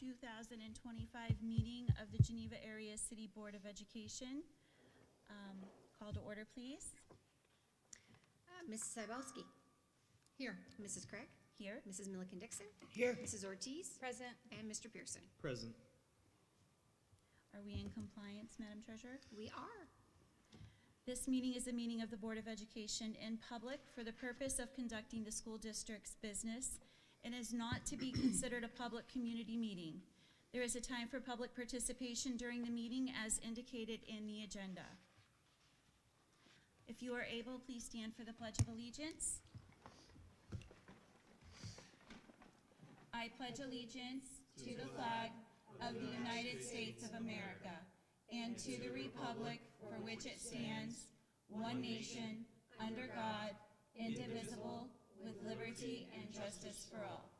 2025 meeting of the Geneva Area City Board of Education. Call to order, please. Mrs. Cybulski. Here. Mrs. Krieg. Here. Mrs. Milliken Dixon. Here. Mrs. Ortiz. Present. And Mr. Pierson. Present. Are we in compliance, Madam Treasurer? We are. This meeting is a meeting of the Board of Education in public for the purpose of conducting the school district's business and is not to be considered a public community meeting. There is a time for public participation during the meeting as indicated in the agenda. If you are able, please stand for the Pledge of Allegiance. I pledge allegiance to the flag of the United States of America and to the republic for which it stands, one nation, under God, indivisible, with liberty and justice for all.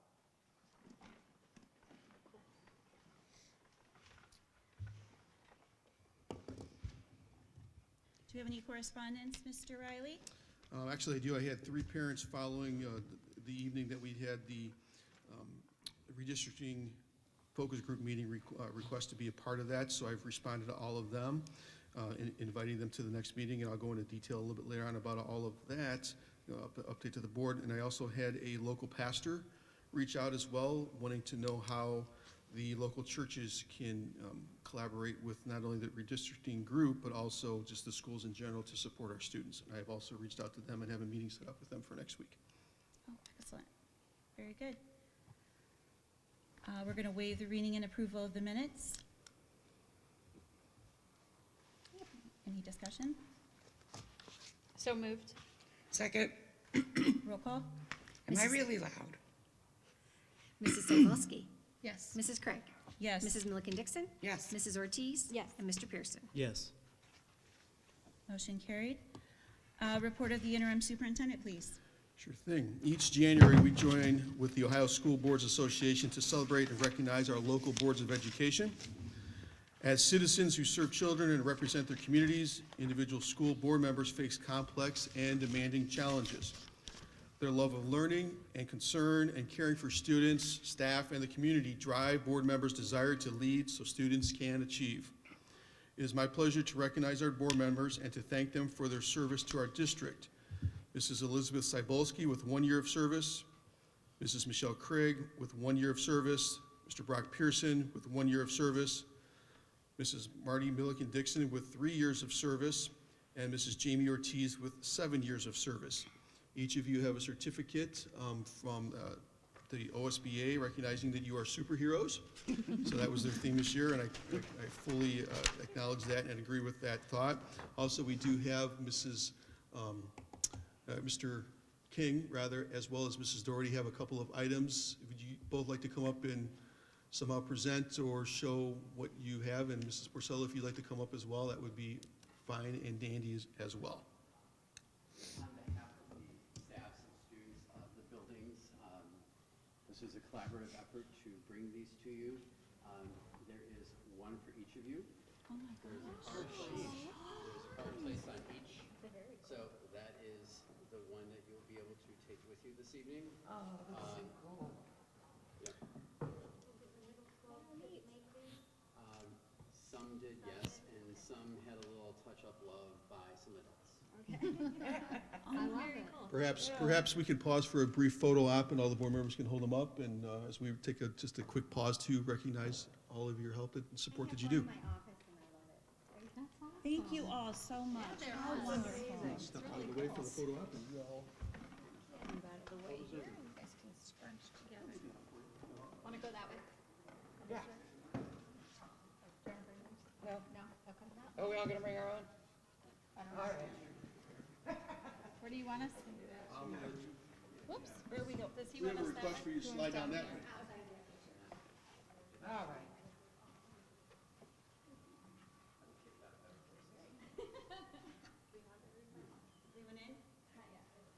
Do we have any correspondence, Mr. Riley? Actually, I do. I had 3 parents following the evening that we had the redistricting focus group meeting request to be a part of that, so I've responded to all of them, inviting them to the next meeting, and I'll go into detail a little bit later on about all of that, update to the board. And I also had a local pastor reach out as well, wanting to know how the local churches can collaborate with not only the redistricting group, but also just the schools in general to support our students. And I've also reached out to them and have a meeting set up with them for next week. Oh, excellent. Very good. We're going to waive the reading and approval of the minutes. Any discussion? So moved. Second. Roll call. Am I really loud? Mrs. Cybulski. Yes. Mrs. Krieg. Yes. Mrs. Milliken Dixon. Yes. Mrs. Ortiz. Yes. And Mr. Pierson. Yes. Motion carried. Report of the interim superintendent, please. Sure thing. Each January, we join with the Ohio School Boards Association to celebrate and recognize our local boards of education. As citizens who serve children and represent their communities, individual school board members face complex and demanding challenges. Their love of learning and concern and caring for students, staff, and the community drive board members' desire to lead so students can achieve. It is my pleasure to recognize our board members and to thank them for their service to our district. Mrs. Elizabeth Cybulski with 1 year of service, Mrs. Michele Krieg with 1 year of service, Mr. Brock Pierson with 1 year of service, Mrs. Marti Milliken Dixon with 3 years of service, and Mrs. Jamie Ortiz with 7 years of service. Each of you have a certificate from the OSBA recognizing that you are superheroes. So that was their theme this year, and I fully acknowledge that and agree with that thought. Also, we do have Mr. King, rather, as well as Mrs. Doherty, have a couple of items. Would you both like to come up and somehow present or show what you have? And Mrs. Porcello, if you'd like to come up as well, that would be fine and dandy as well. On behalf of the staffs and students of the buildings, this is a collaborative effort to bring these to you. There is one for each of you. Oh my There's a gosh. card sheet. There's a card placed on each. So that is the one that you'll be able to take with you this evening. Oh, that's so cool. Yep. Some did, yes, and some had a little touch-up love by some adults. I love it. Perhaps we could pause for a brief photo op, and all the board members can hold them up, and as we take just a quick pause to recognize all of your help and support that you do. Thank you all so much. How wonderful. Step out of the way for the photo op, and you all. Want to go that way? Yeah. No. No? Okay. Are we all gonna bring our own? All right. Where do you want us? Whoops. Where we go? Does he We have want a us that request for way? you to slide down that way. All right. Everyone in?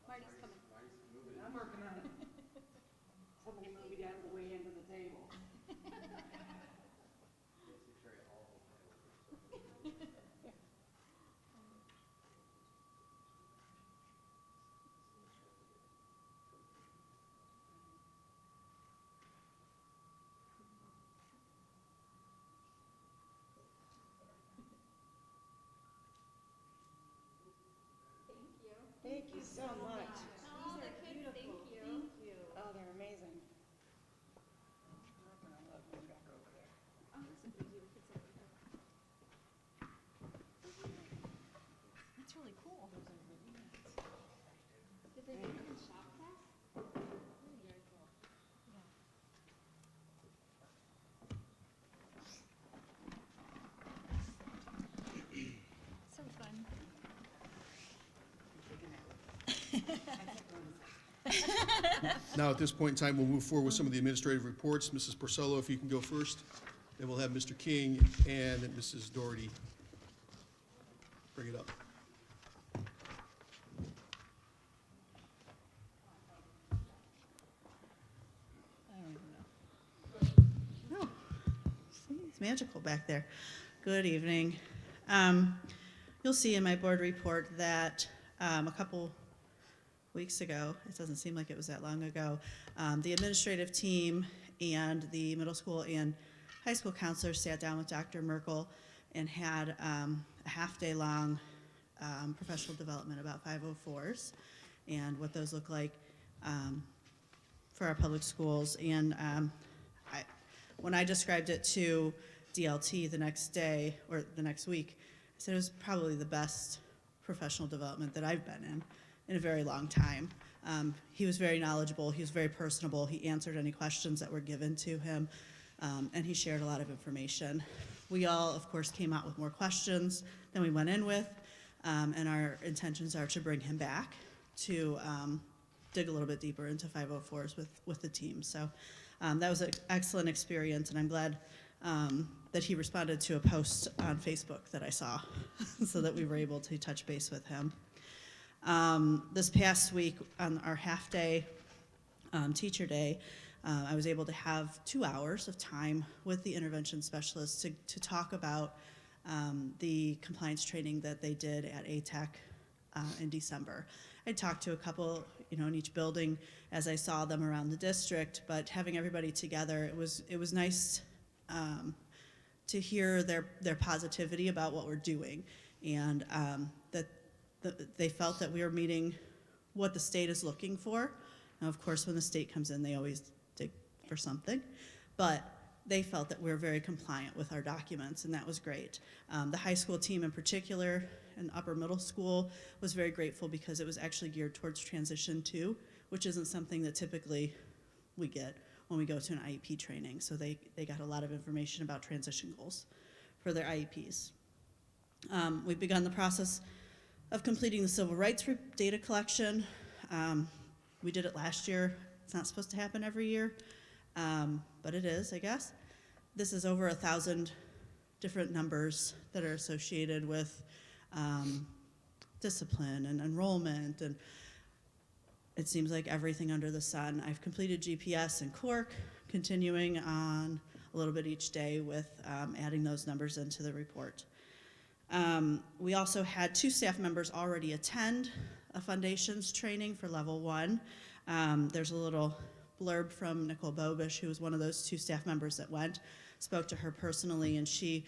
Marty's coming. I'm working on it. Somebody move me down to the way into the table. so much. Oh, the kids, thank you. Oh, they're amazing. That's really cool. Did they do it in shop class? So fun. Now, at this point in time, we'll move forward with some of the administrative reports. Mrs. Porcello, if you can go first. Then we'll have Mr. King and Mrs. Doherty bring it up. Oh, see, it's magical back there. Good evening. You'll see in my board report that a couple weeks ago, it doesn't seem like it was that long ago, the administrative team and the middle school and high school counselors sat down with Dr. Merkel and had a half-day long professional development about 504s and what those look like for our public schools. And when I described it to DLT the next day or the next week, I said it was probably the best professional development that I've been in a very long time. He was very knowledgeable, he was very personable, he answered any questions that were given to him, and he shared a lot of information. We all, of course, came out with more questions than we went in with, and our intentions are to bring him back to dig a little bit deeper into 504s with the team. So that was an excellent experience, and I'm glad that he responded to a post on Facebook that I saw so that we were able to touch base with him. This past week on our half-day teacher day, I was able to have 2 hours of time with the intervention specialists to talk about the compliance training that they did at ATEC in December. I talked to a couple, in each building as I saw them around the district, but having everybody together, it was nice to hear their positivity about what we're doing, and that they felt that we were meeting what the state is looking for. Now, of course, when the state comes in, they always dig for something, but they felt that we were very compliant with our documents, and that was great. The high school team in particular and upper middle school was very grateful because it was actually geared towards transition too, which isn't something that typically we get when we go to an IEP training. So they got a lot of information about transition goals for their IEPs. We've begun the process of completing the civil rights data collection. We did it last year. It's not supposed to happen every year, but it is, I guess. This is over 1,000 different numbers that are associated with discipline and enrollment, and it seems like everything under the sun. I've completed GPS and Cork, continuing on a little bit each day with adding those numbers into the report. We also had 2 staff members already attend a foundations training for level 1. There's a little blurb from Nicole Bobish, who was one of those 2 staff members that went, spoke to her personally, and she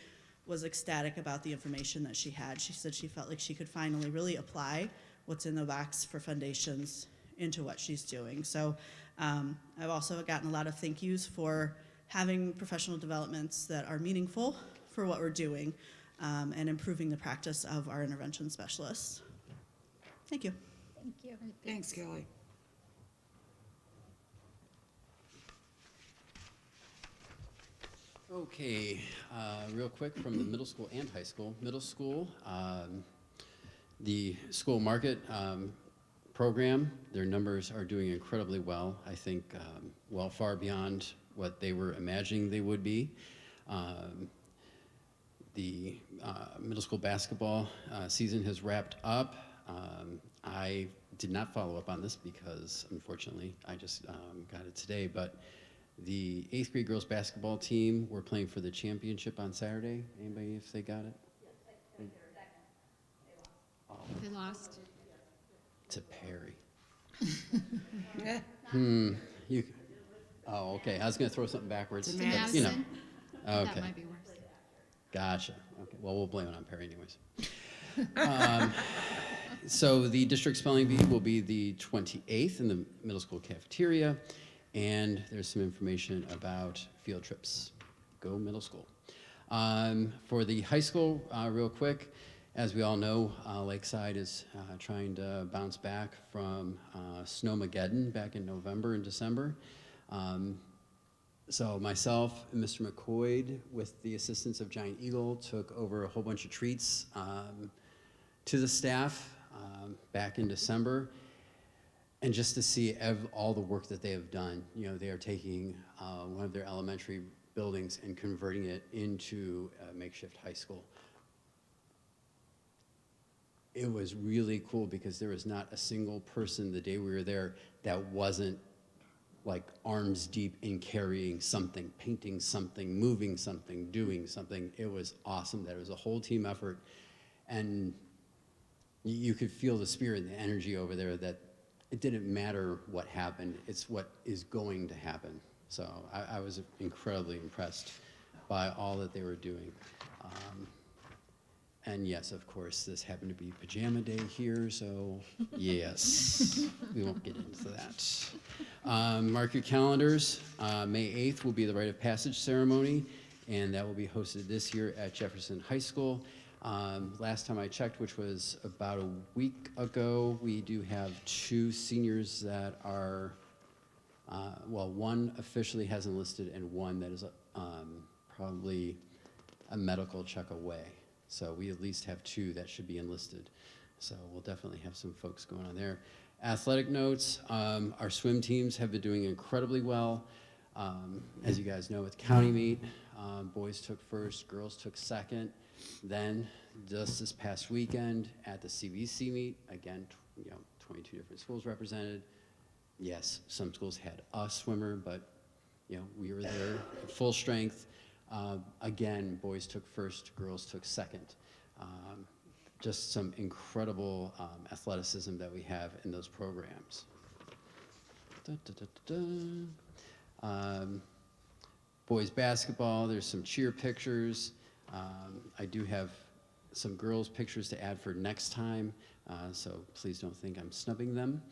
was ecstatic about the information that she had. She said she felt like she could finally really apply what's in the box for foundations into what she's doing. So I've also gotten a lot of thank yous for having professional developments that are meaningful for what we're doing and improving the practice of our intervention specialists. Thank you. Thank you. Thanks, Kelly. Okay, real quick from the middle school and high school. Middle school, the school market program, their numbers are doing incredibly well. I think well far beyond what they were imagining they would be. The middle school basketball season has wrapped up. I did not follow up on this because, unfortunately, I just got it today, but the 8th grade girls basketball team were playing for the championship on Saturday. Anybody, if they got it? Yes, They lost. to Perry. You. Oh, okay. I was going to throw something backwards. To but, Madison. you know. Okay. That might be worse. Gotcha. Okay. Well, we'll blame it on Perry anyways. So the district spelling bee will be the 28th in the middle school cafeteria, and there's some information about field trips. Go middle school. For the high school, real quick, as we all know, Lakeside is trying to bounce back from Snowmageddon back in November and December. So myself and Mr. McCoy, with the assistance of Giant Eagle, took over a whole bunch of treats to the staff back in December. And just to see all the work that they have done, you know, they are taking one of their elementary buildings and converting it into a makeshift high school. It was really cool because there was not a single person the day we were there that wasn't like arms deep in carrying something, painting something, moving something, doing something. It was awesome. That it was a whole team effort. And you could feel the spirit and the energy over there that it didn't matter what happened, it's what is going to happen. So I was incredibly impressed by all that they were doing. And yes, of course, this happened to be pajama day here, so yes, we won't get into that. Mark your calendars. May 8th will be the rite of passage ceremony, and that will be hosted this year at Jefferson High School. Last time I checked, which was about a week ago, we do have 2 seniors that are, well, one officially has enlisted and one that is probably a medical check away. So we at least have 2 that should be enlisted. So we'll definitely have some folks going on there. Athletic notes, our swim teams have been doing incredibly well. As you guys know, with county meet, boys took first, girls took second. Then, just this past weekend at the CBC meet, again, 22 different schools represented. Yes, some schools had a swimmer, but we were there at full strength. Again, boys took first, girls took second. Just some incredible athleticism that we have in those programs. Boys basketball, there's some cheer pictures. I do have some girls' pictures to add for next time, so please don't think I'm snubbing them.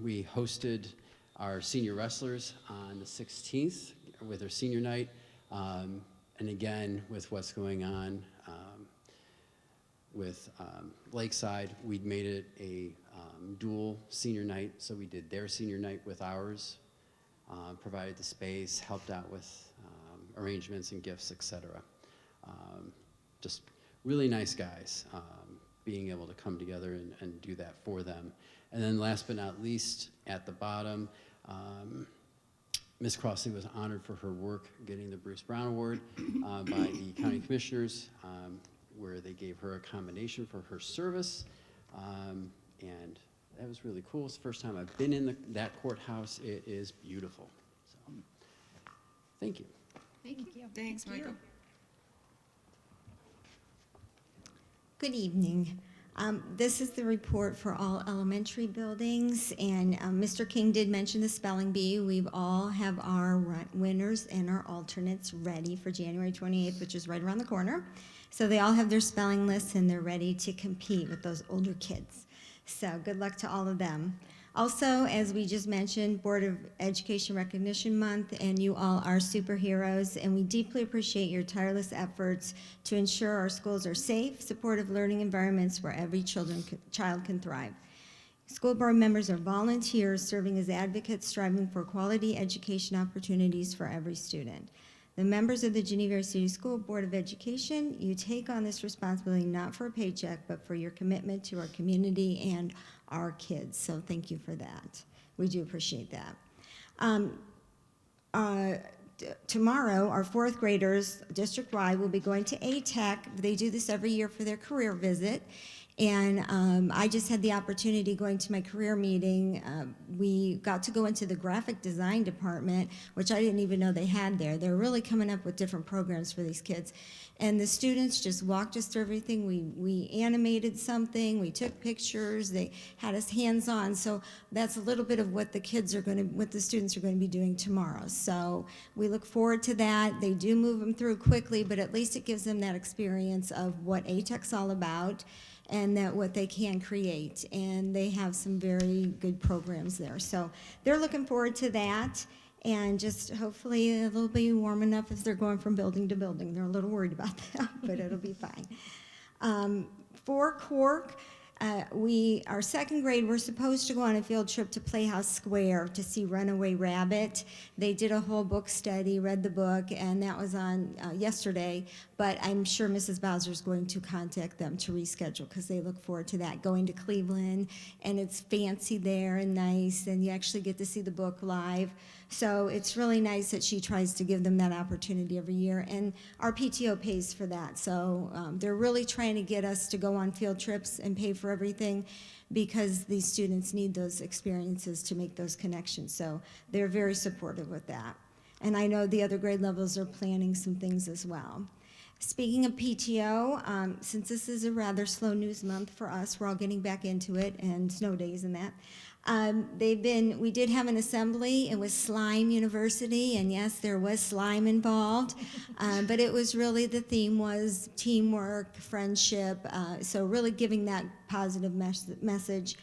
We hosted our senior wrestlers on the 16th with our senior night. And again, with what's going on with Lakeside, we'd made it a dual senior night, so we did their senior night with ours, provided the space, helped out with arrangements and gifts, etc. Just really nice guys, being able to come together and do that for them. And then last but not least, at the bottom, Ms. Crossley was honored for her work getting the Bruce Brown Award by the county commissioners, where they gave her a commendation for her service. And that was really cool. It's the first time I've been in that courthouse. It is beautiful. So, thank you. Thank you. Thanks, Michael. Good evening. This is the report for all elementary buildings, and Mr. King did mention the spelling bee. We all have our winners and our alternates ready for January 28th, which is right around the corner. So they all have their spelling lists and they're ready to compete with those older kids. So good luck to all of them. Also, as we just mentioned, Board of Education Recognition Month, and you all are superheroes, and we deeply appreciate your tireless efforts to ensure our schools are safe, supportive learning environments where every child can thrive. School board members are volunteers serving as advocates, striving for quality education opportunities for every student. The members of the Geneva City School Board of Education, you take on this responsibility not for a paycheck, but for your commitment to our community and our kids. So thank you for that. We do appreciate that. Tomorrow, our 4th graders, district-wide, will be going to ATEC. They do this every year for their career visit. And I just had the opportunity going to my career meeting. We got to go into the graphic design department, which I didn't even know they had there. They're really coming up with different programs for these kids. And the students just walked us through everything. We animated something, we took pictures, they had us hands-on. So that's a little bit of what the students are going to be doing tomorrow. So we look forward to that. They do move them through quickly, but at least it gives them that experience of what ATEC's all about. and that what they can create. And they have some very good programs there. So they're looking forward to that. And just hopefully it'll be warm enough if they're going from building to building. They're a little worried about that, but it'll be fine. For Cork, our second grade, we're supposed to go on a field trip to Playhouse Square to see Runaway Rabbit. They did a whole book study, read the book, and that was on yesterday. But I'm sure Mrs. Bowser's going to contact them to reschedule because they look forward to that, going to Cleveland, and it's fancy there and nice, and you actually get to see the book live. So it's really nice that she tries to give them that opportunity every year, and our PTO pays for that. So they're really trying to get us to go on field trips and pay for everything because these students need those experiences to make those connections. So they're very supportive with that. And I know the other grade levels are planning some things as well. Speaking of PTO, since this is a rather slow news month for us, we're all getting back into it, and snow days and that. We did have an assembly. It was Slime University, and yes, there was slime involved, but it was really, the theme was teamwork, friendship, so really giving that positive message.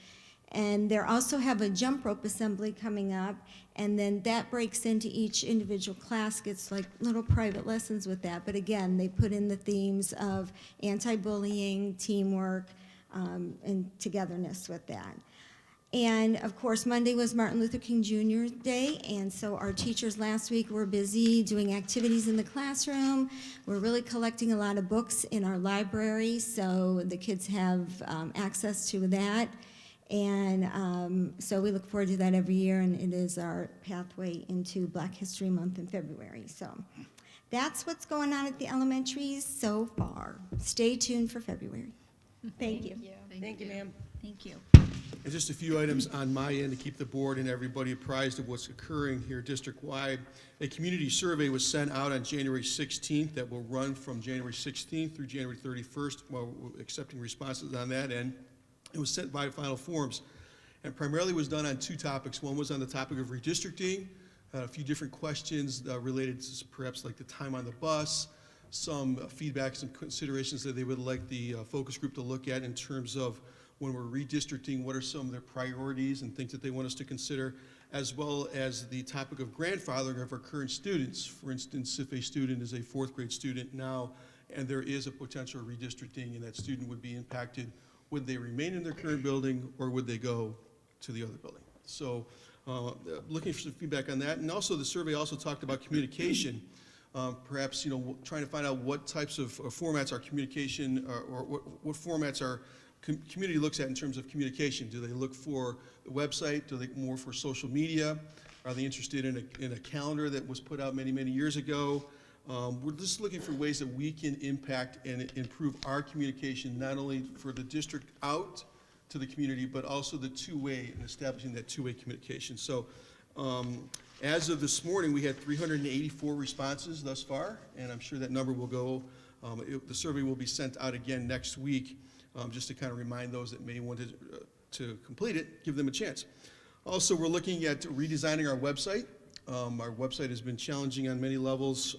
And they also have a jump rope assembly coming up, and then that breaks into each individual class, gets like little private lessons with that. But again, they put in the themes of anti-bullying, teamwork, and togetherness with that. And of course, Monday was Martin Luther King Jr. Day, and so our teachers last week were busy doing activities in the classroom. We're really collecting a lot of books in our library, so the kids have access to that. And so we look forward to that every year, and it is our pathway into Black History Month in February. So that's what's going on at the elementaries so far. Stay tuned for February. Thank you. Thank you, ma'am. Thank you. And just a few items on my end to keep the board and everybody apprised of what's occurring here district-wide. A community survey was sent out on January 16th that will run from January 16th through January 31st while we're accepting responses on that end. It was sent by final forms and primarily was done on two topics. One was on the topic of redistricting, a few different questions related to perhaps like the time on the bus, some feedback, some considerations that they would like the focus group to look at in terms of when we're redistricting, what are some of their priorities and things that they want us to consider, as well as the topic of grandfathering of our current students. For instance, if a student is a fourth grade student now and there is a potential redistricting and that student would be impacted, would they remain in their current building or would they go to the other building? So looking for some feedback on that. And also the survey also talked about communication. Perhaps, trying to find out what types of formats our communication or what formats our community looks at in terms of communication. Do they look for the website? Do they look more for social media? Are they interested in a calendar that was put out many, many years ago? We're just looking for ways that we can impact and improve our communication, not only for the district out to the community, but also the two-way and establishing that two-way communication. So as of this morning, we had 384 responses thus far, and I'm sure that number will go. The survey will be sent out again next week. Just to kind of remind those that may want to complete it, give them a chance. Also, we're looking at redesigning our website. Our website has been challenging on many levels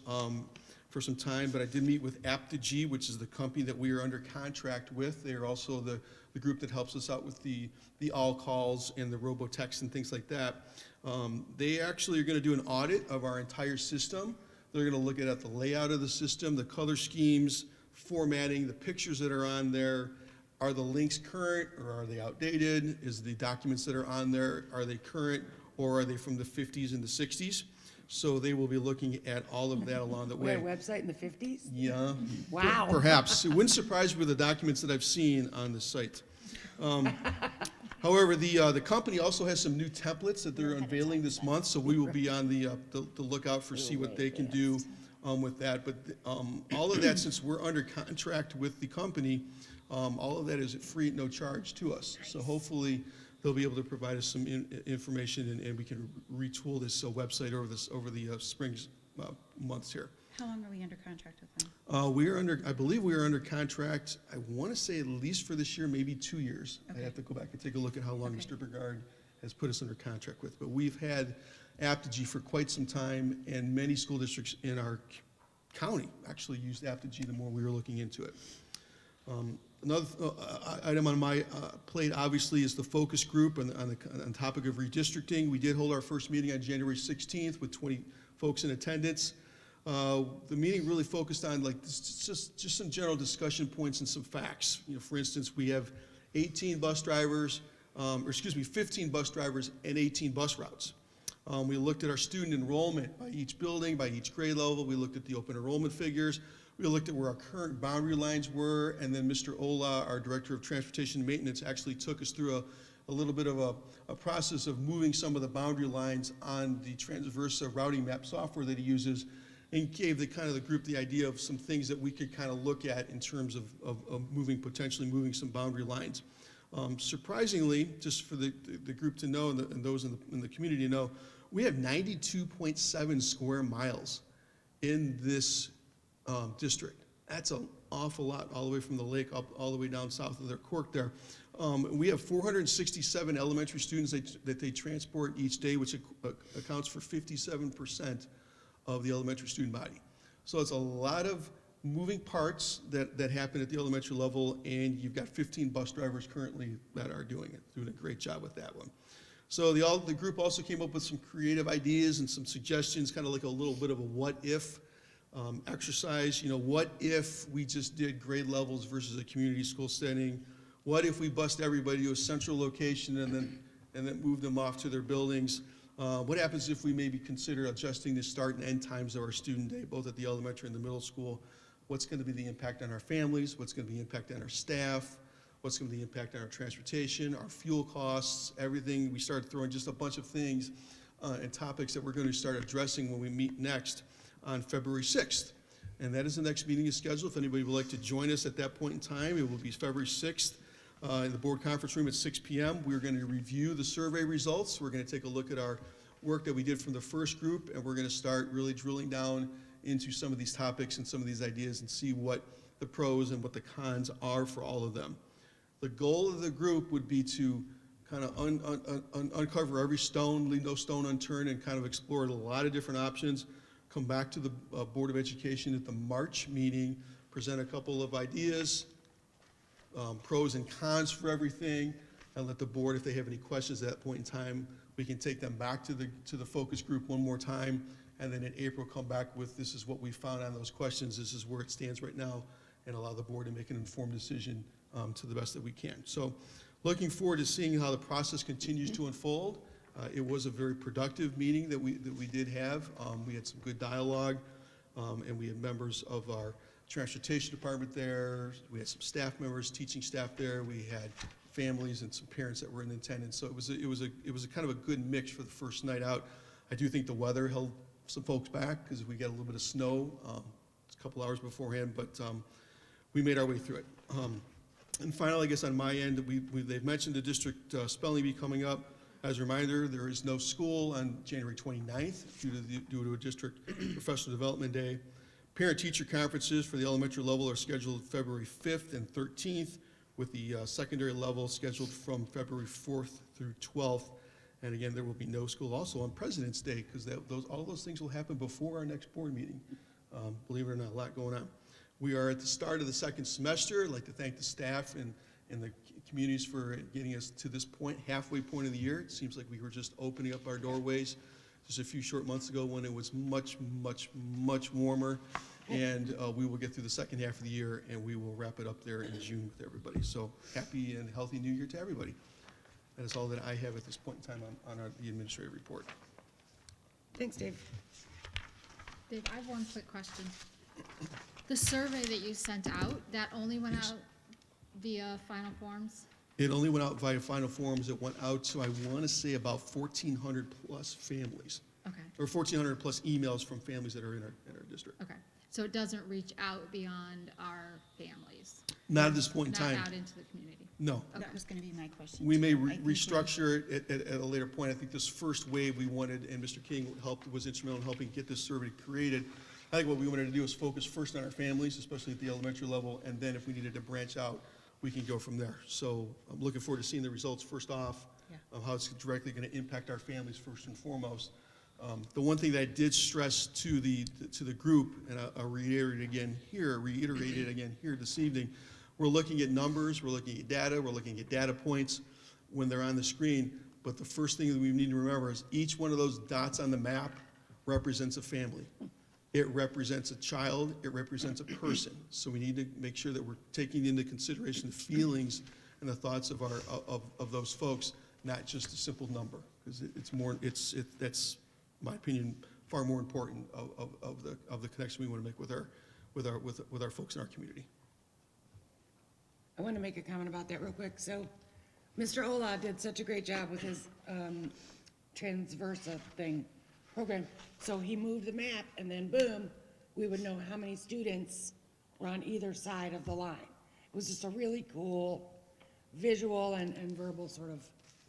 for some time, but I did meet with Aptigee, which is the company that we are under contract with. They are also the group that helps us out with the all calls and the robotext and things like that. They actually are going to do an audit of our entire system. They're going to look at the layout of the system, the color schemes, formatting, the pictures that are on there. Are the links current or are they outdated? Is the documents that are on there, are they current or are they from the 50s and the 60s? So they will be looking at all of that along the way. Their website in the 50s? Yeah. Wow. Perhaps. It wouldn't surprise me with the documents that I've seen on the site. However, the company also has some new templates that they're unveiling this month, so we will be on the lookout for see what they can do with that. But all of that, since we're under contract with the company, all of that is at free, no charge to us. So hopefully they'll be able to provide us some information and we can retool this website over the spring months here. How long are we under contract with them? I believe we are under contract, I want to say at least for this year, maybe 2 years. Okay. I have to go back and take a look at how long Okay. Mr. Bergard has put us under contract with. But we've had Aptigee for quite some time, and many school districts in our county actually used Aptigee the more we were looking into it. Another item on my plate, obviously, is the focus group on the topic of redistricting. We did hold our first meeting on January 16th with 20 folks in attendance. The meeting really focused on just some general discussion points and some facts. For instance, we have 15 bus drivers and 18 bus routes. We looked at our student enrollment by each building, by each grade level. We looked at the open enrollment figures. We looked at where our current boundary lines were, and then Mr. Ola, our Director of Transportation and Maintenance, actually took us through a little bit of a process of moving some of the boundary lines on the transverse routing map software that he uses, and gave the group the idea of some things that we could kind of look at in terms of potentially moving some boundary lines. Surprisingly, just for the group to know and those in the community to know, we have 92.7 square miles in this district. That's an awful lot, all the way from the lake up all the way down south of their Cork there. We have 467 elementary students that they transport each day, which accounts for 57% of the elementary student body. So it's a lot of moving parts that happen at the elementary level, and you've got 15 bus drivers currently that are doing a great job with that one. So the group also came up with some creative ideas and some suggestions, kind of like a little bit of a what if exercise. What if we just did grade levels versus a community school setting? What if we bused everybody to a central location and then moved them off to their buildings? What happens if we maybe consider adjusting the start and end times of our student day, both at the elementary and the middle school? What's going to be the impact on our families? What's going to be the impact on our staff? What's going to be the impact on our transportation, our fuel costs, everything? We started throwing just a bunch of things and topics that we're going to start addressing when we meet next on February 6th. And that is the next meeting is scheduled. If anybody would like to join us at that point in time, it will be February 6th in the board conference room at 6 p.m. We're going to review the survey results. We're going to take a look at our work that we did from the first group, and we're going to start really drilling down into some of these topics and some of these ideas and see what the pros and what the cons are for all of them. The goal of the group would be to kind of uncover every stone, leave no stone unturned, and kind of explore a lot of different options. Come back to the Board of Education at the March meeting, present a couple of ideas, pros and cons for everything, and let the board, if they have any questions at that point in time, we can take them back to the focus group one more time, and then in April come back with this is what we found on those questions, this is where it stands right now, and allow the board to make an informed decision to the best that we can. So looking forward to seeing how the process continues to unfold. It was a very productive meeting that we did have. We had some good dialogue, and we had members of our transportation department there. We had some staff members, teaching staff there. We had families and some parents that were in attendance. So it was a kind of a good mix for the first night out. I do think the weather held some folks back because we got a little bit of snow a couple hours beforehand, but we made our way through it. And finally, I guess on my end, they've mentioned the district spelling bee coming up. As a reminder, there is no school on January 29th due to a district professional development day. Parent-teacher conferences for the elementary level are scheduled February 5th and 13th, with the secondary level scheduled from February 4th through 12th. And again, there will be no school also on President's Day, because all those things will happen before our next board meeting. Believe it or not, a lot going on. We are at the start of the second semester. I'd like to thank the staff and the communities for getting us to this point, halfway point of the year. It seems like we were just opening up our doorways just a few short months ago when it was much, much, much warmer. And we will get through the second half of the year, and we will wrap it up there in June with everybody. So happy and healthy New Year to everybody. That is all that I have at this point in time on the administrative report. Thanks, Dave. Dave, I have one quick question. The survey that you sent out, that only went Yes. out via Final Forms? It only went out via final forms. It went out to, I want to say, about 1,400 plus families, Okay, or 1,400 plus emails from families that are in our district. okay. So it doesn't reach out beyond our families? Not at this point in time. Not out into the community? No. Okay. That was gonna be my question. We may too. I think restructure it at a later point. I think this first wave we wanted, and Mr. King was instrumental in helping get this survey created. I think what we wanted to do is focus first on our families, especially at the elementary level, and then if we needed to branch out, we can go from there. So I'm looking forward to seeing the results first off, Yeah. of how it's directly going to impact our families first and foremost. The one thing that I did stress to the group, and I'll reiterate it again here this evening, we're looking at numbers, we're looking at data, we're looking at data points when they're on the screen. But the first thing that we need to remember is each one of those dots on the map represents a family. It represents a child, it represents a person. So we need to make sure that we're taking into consideration the feelings and the thoughts of of those folks, not just a simple number. Because that's, in my opinion, far more important of the connection we want to make with our folks in our community. I want to make a comment about that real quick. So, Mr. Ola did such a great job with his transversa program. So he moved the map, and then boom, we would know how many students were on either side of the line. It was just a really cool visual and verbal sort of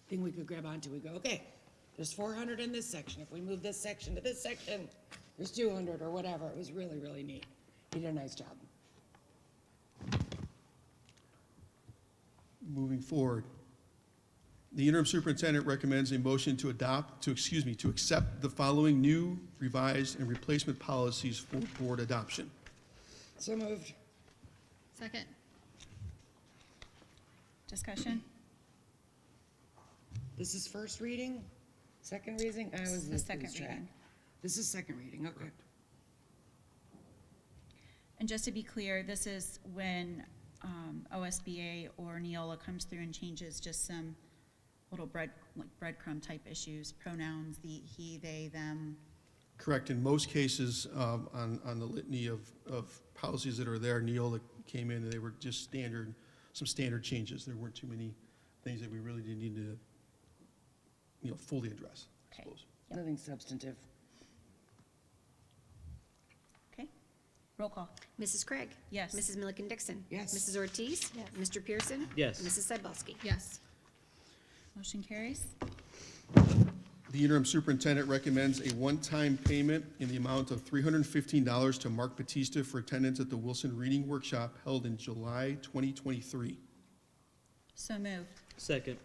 thing we could grab onto. We go, okay, there's 400 in this section. If we move this section to this section, there's 200 or whatever. It was really, really neat. He did a nice job. Moving forward, the interim superintendent recommends a motion to accept the following new, revised, and replacement policies for board adoption. So moved. Second. Discussion? This is first reading? Second reading? I This was is the lose second track. reading. This is second reading, okay. And just to be clear, this is when OSBA or Neola comes through and changes just some little breadcrumb type issues, pronouns, the, he, they, them. Correct. In most cases, on the litany of policies that are there, Neola came in and they were just some standard changes. There weren't too many things that we really didn't need to, fully address, I Okay. suppose. Yep. Nothing substantive. Okay, roll call. Mrs. Krieg? Yes. Mrs. Milliken Dixon? Yes. Mrs. Ortiz? Yes. Mr. Pierson? Yes. Mrs. Cybulski? Yes. Motion carries. The interim superintendent recommends a one-time payment in the amount of $315 to Mark Batista for attendance at the Wilson Reading Workshop held in July 2023. So moved. Second.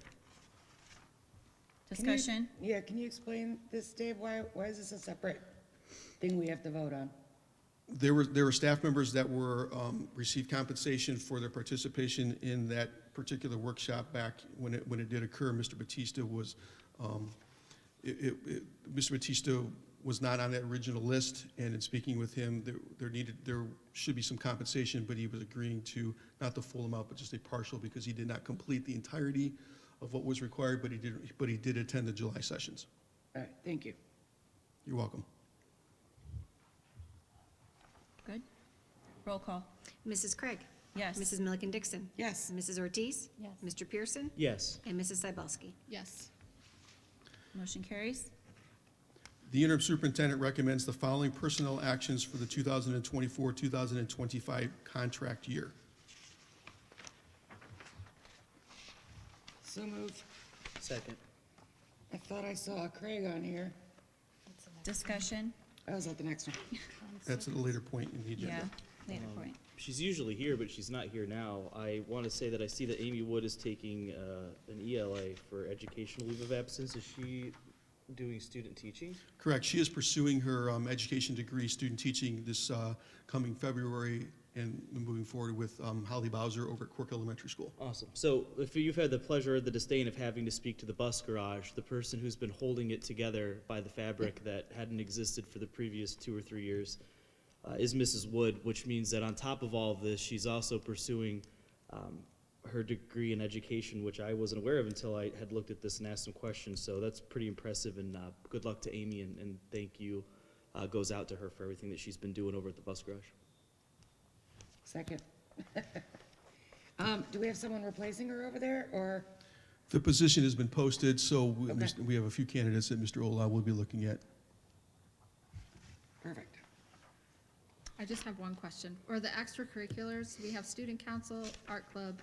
Discussion? Yeah, can you explain this, Dave? Why is this a separate thing we have to vote on? There were staff members that received compensation for their participation in that particular workshop back when it did occur. Mr. Batista was Mr. Batista was not on that original list, and in speaking with him, there should be some compensation, but he was agreeing to not the full amount, but just a partial, because he did not complete the entirety of what was required, but he did attend the July sessions. All right, thank you. You're welcome. Good. Roll call. Mrs. Krieg? Yes. Mrs. Milliken Dixon? Yes. Mrs. Ortiz? Yes. Mr. Pierson? Yes. And Mrs. Cybulski? Yes. Motion carries. The interim superintendent recommends the following personnel actions for the 2024-2025 contract year. So moved. Second. I thought I saw a Krieg on here. Discussion? I was at the next one. That's at a later point in the agenda. Yeah, later point. She's usually here, but she's not here now. I want to say that I see that Amy Wood is taking an ELA for educational leave of absence. Is she doing student teaching? Correct. She is pursuing her education degree, student teaching, this coming February, and moving forward with Holly Bowser over at Cork Elementary School. Awesome. So if you've had the pleasure or the disdain of having to speak to the bus garage, the person who's been holding it together by the fabric that hadn't existed for the previous 2 or 3 years is Mrs. Wood, which means that on top of all of this, she's also pursuing her degree in education, which I wasn't aware of until I had looked at this and asked some questions. So that's pretty impressive, and good luck to Amy, and thank you goes out to her for everything that she's been doing over at the bus garage. Second. Do we have someone replacing her over there, or? The position has been posted, so Okay. we have a few candidates that Mr. Ola will be looking at. Perfect. I just have one question. Or the extracurriculars, we have student council, art club.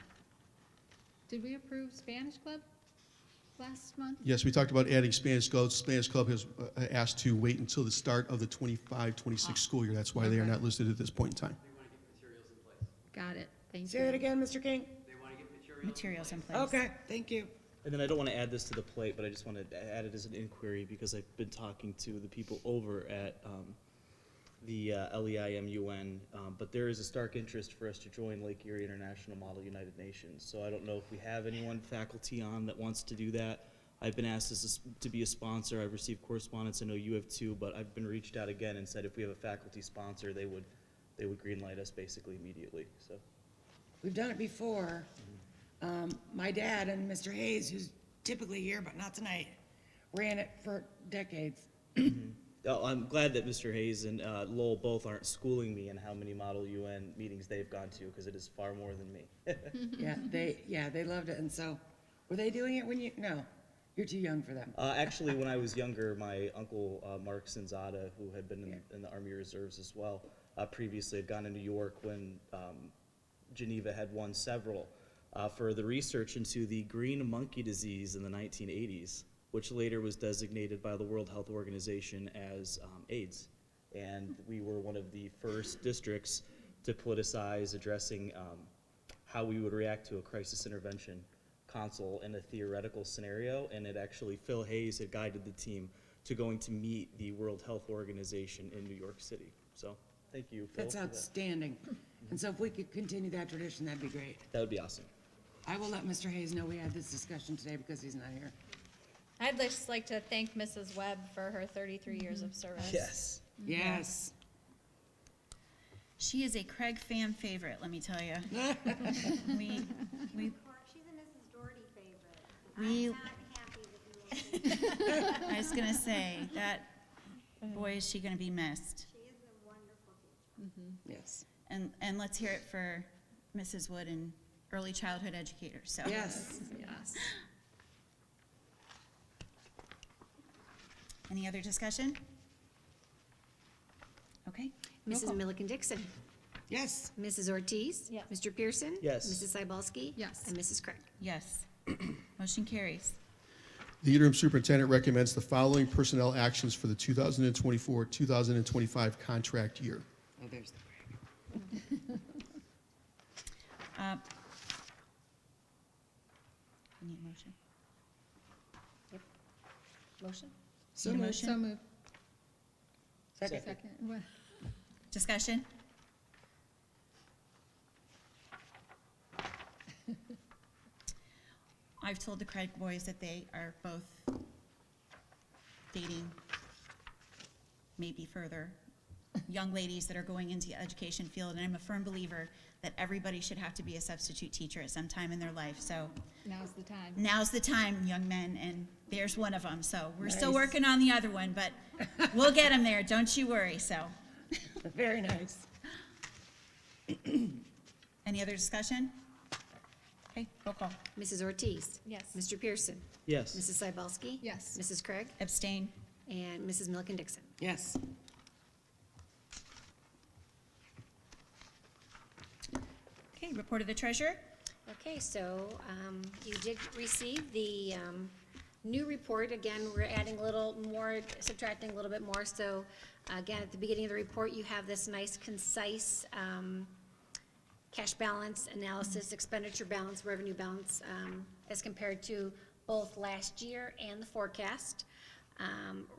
Did we approve Spanish club last month? Yes, we talked about adding Spanish Club. Spanish Club has asked to wait until the start of the 25-26 school year. That's why they are Okay. not listed at this point in time. Got it. Thank you. Say that again, Mr. King? Materials in place. Okay, thank you. And then I don't want to add this to the plate, but I just want to add it as an inquiry because I've been talking to the people over at the LEIMUN, but there is a stark interest for us to join Lake Erie International Model United Nations. So I don't know if we have anyone faculty on that wants to do that. I've been asked to be a sponsor. I've received correspondence. I know you have too, but I've been reached out again and said if we have a faculty sponsor, they would greenlight us basically immediately. So We've done it before. My dad and Mr. Hayes, who's typically here but not tonight, ran it for decades. Oh, I'm glad that Mr. Hayes and Lowell both aren't schooling me in how many Model UN meetings they've gone to, because it is far more than me. They loved it. And so, were they doing it when you? No, you're too young for them. Actually, when I was younger, my uncle Mark Sinzada, who had been in the Army Reserves as well, previously had gone to New York when Geneva had won several for the research into the green monkey disease in the 1980s, which later was designated by the World Health Organization as AIDS. And we were one of the first districts to politicize addressing how we would react to a crisis intervention console in a theoretical scenario. And it actually, Phil Hayes had guided the team to going to meet the World Health Organization in New York City. So thank you, Phil. That's outstanding. And so if we could continue that tradition, that'd be great. That would be awesome. I will let Mr. Hayes know we had this discussion today because he's not here. I'd just like to thank Mrs. Webb for her 33 years of service. Yes. Yes. She is a Craig fan favorite, let me tell you. We, She's a Mrs. Doherty favorite. We- I'm not happy that you won't. I was gonna say, that, boy, is she gonna be missed. She is a wonderful teacher. Yes. And let's hear it for Mrs. Wood and early childhood educator, so. Yes. Yes. Any other discussion? Okay. roll Mrs. call. Milliken Dixon. Yes. Mrs. Ortiz. Yes. Mr. Pierson. Yes. Mrs. Cybulski. Yes. And Mrs. Krieg. Yes. Motion carries. The interim superintendent recommends the following personnel actions for the 2024-2025 contract year. Oh, there's the break. We need a motion. Motion? So Need a moved. motion? So moved. Second. Second. What? Discussion? I've told the Craig boys that they are both dating, maybe further, young ladies that are going into the education field, and I'm a firm believer that everybody should have to be a substitute teacher at some time in their life, so Now's the time. now's the time, young men, and there's one of them, so we're still Nice. working on the other one, but we'll get them there, don't you worry, so. Very nice. Any other discussion? Okay, roll call. Mrs. Ortiz. Yes. Mr. Pierson. Yes. Mrs. Cybulski. Yes. Mrs. Krieg. Abstain. And Mrs. Milliken Dixon. Yes. Okay, report of the treasurer. Okay, so you did receive the new report. Again, we're adding a little more, subtracting a little bit more. So again, at the beginning of the report, you have this nice, concise cash balance analysis, expenditure balance, revenue balance, as compared to both last year and the forecast.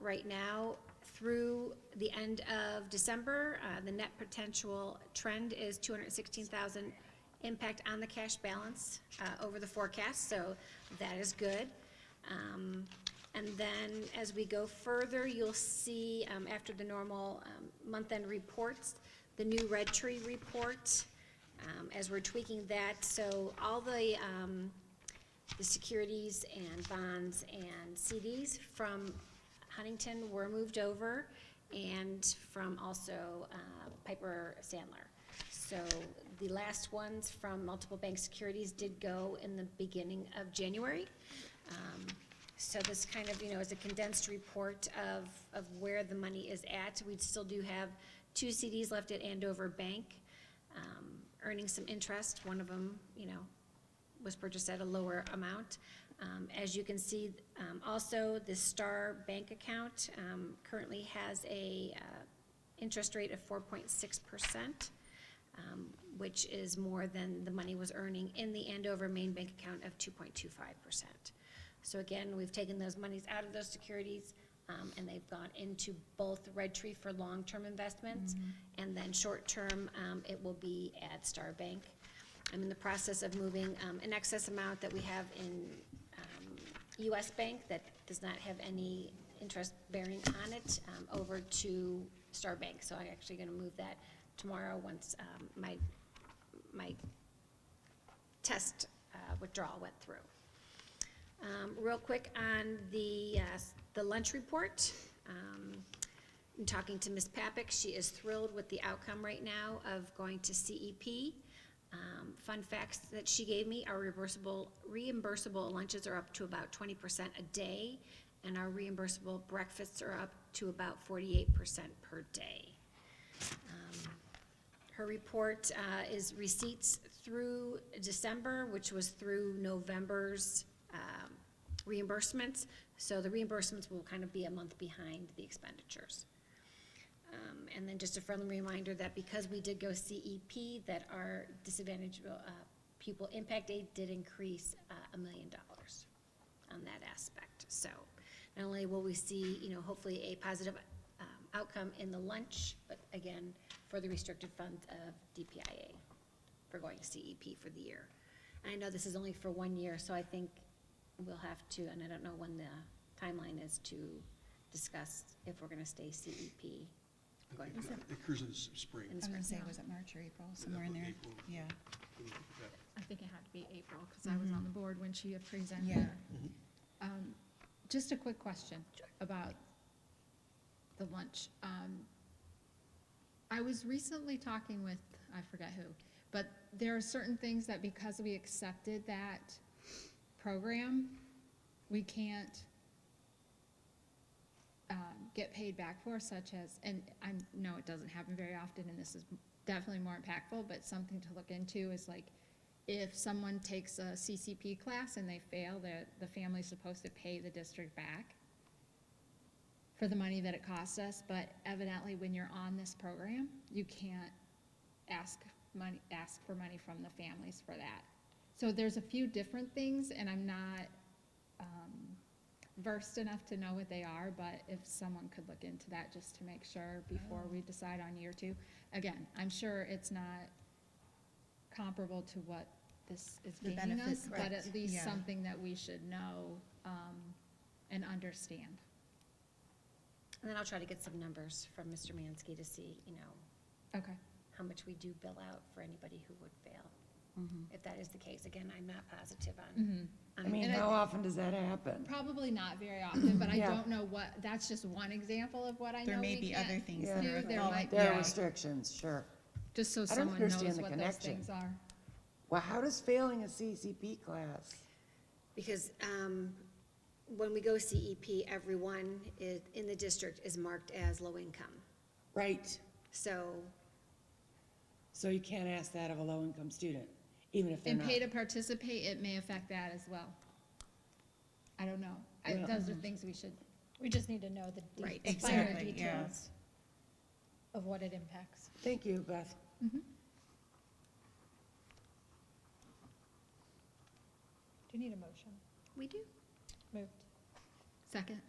Right now, through the end of December, the net potential trend is 216,000 impact on the cash balance over the forecast, so that is good. And then as we go further, you'll see after the normal month-end reports, the new Red Tree report, as we're tweaking that. So all the securities and bonds and CDs from Huntington were moved over, and from also Piper Sandler. So the last ones from multiple bank securities did go in the beginning of January. So this kind of, is a condensed report of where the money is at. We still do have 2 CDs left at Andover Bank, earning some interest. One of them, was purchased at a lower amount. As you can see, also the Star Bank account currently has a interest rate of 4.6%, which is more than the money was earning in the Andover main bank account of 2.25%. So again, we've taken those monies out of those securities, and they've gone into both Red Tree for long-term investments, and then short-term, it will be at Star Bank. I'm in the process of moving an excess amount that we have in US Bank that does not have any interest bearing on it, over to Star Bank. So I'm actually gonna move that tomorrow once my test withdrawal went through. Real quick on the lunch report. I'm talking to Ms. Papik. She is thrilled with the outcome right now of going to CEP. Fun facts that she gave me, our reimbursable lunches are up to about 20% a day, and our reimbursable breakfasts are up to about 48% per day. Her report is receipts through December, which was through November's reimbursements. So the reimbursements will kind of be a month behind the expenditures. And then just a friendly reminder that because we did go CEP, that our disadvantaged pupil impact aid did increase $1 million on that aspect. So not only will we see, hopefully a positive outcome in the lunch, but again, for the restricted funds of DPIA for going CEP for the year. And I know this is only for 1 year, so I think we'll have to, and I don't know when the timeline is to discuss if we're gonna stay CEP. I think it occurs in the spring. In the I was gonna say, spring. was it March or April, somewhere in there? April. Yeah. I think it had to be April, because I was on the board when she had presented. Yeah. Just a quick question about the lunch. I was recently talking with, I forget who, but there are certain things that because we accepted that program, we can't get paid back for, such as, and I know it doesn't happen very often, and this is definitely more impactful, but something to look into is like, if someone takes a CCP class and they fail, the family's supposed to pay the district back for the money that it cost us, but evidently when you're on this program, you can't ask for money from the families for that. So there's a few different things, and I'm not versed enough to know what they are, but if someone could look into that just to make sure before we decide on year 2. Again, I'm sure it's not comparable to what this is The gaining benefit, us, but right, at least yeah. something that we should know and understand. And then I'll try to get some numbers from Mr. Mansky to see, Okay. how much we do bill out for anybody who would fail. If that is the case, again, I'm not positive on. I mean, And how often does that happen? Probably not very often, but I Yeah. don't know what, that's just one example of what I know There may we be can't other things Yeah. that do. are. There well, might There are Yeah. restrictions, sure. Just so don't someone knows understand the what those connection. things are. Well, how does failing a CCP class? Because when we go CEP, everyone in the district is marked as low income. Right, So, so you can't ask that of a low-income student, even if they're And not. pay to participate, it may affect that as well. I don't know. Yeah. Those are things we should, We just need to know the Right, the finer exactly, yeah. details of what it impacts. Thank you, Beth. Do you need a motion? we do. Moved. second.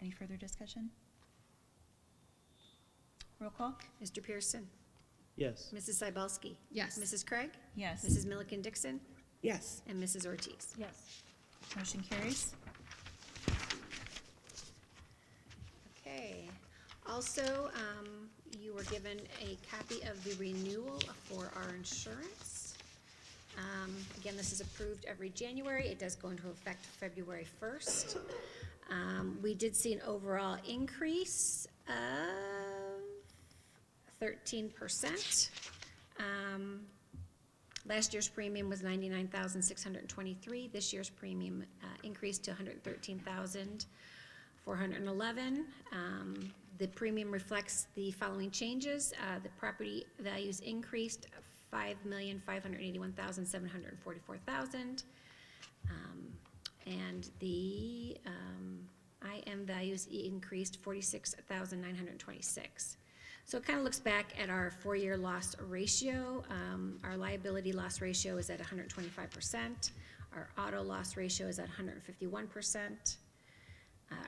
Any further discussion? Roll call? Mr. Pierson, Yes. Mrs. Cybulski. Yes. Mrs. Krieg, Yes. Mrs. Milliken Dixon, Yes, and Mrs. Ortiz. Yes. Motion carries. Okay. Also, you were given a copy of the renewal for our insurance. Again, this is approved every January. It does go into effect February 1st. We did see an overall increase of 13%. Last year's premium was $99,623. This year's premium increased to $113,411. The premium reflects the following changes. The property values increased $5,581,744,000. And the IM values increased $46,926. So it kind of looks back at our 4-year loss ratio. Our liability loss ratio is at 125%. Our auto loss ratio is at 151%.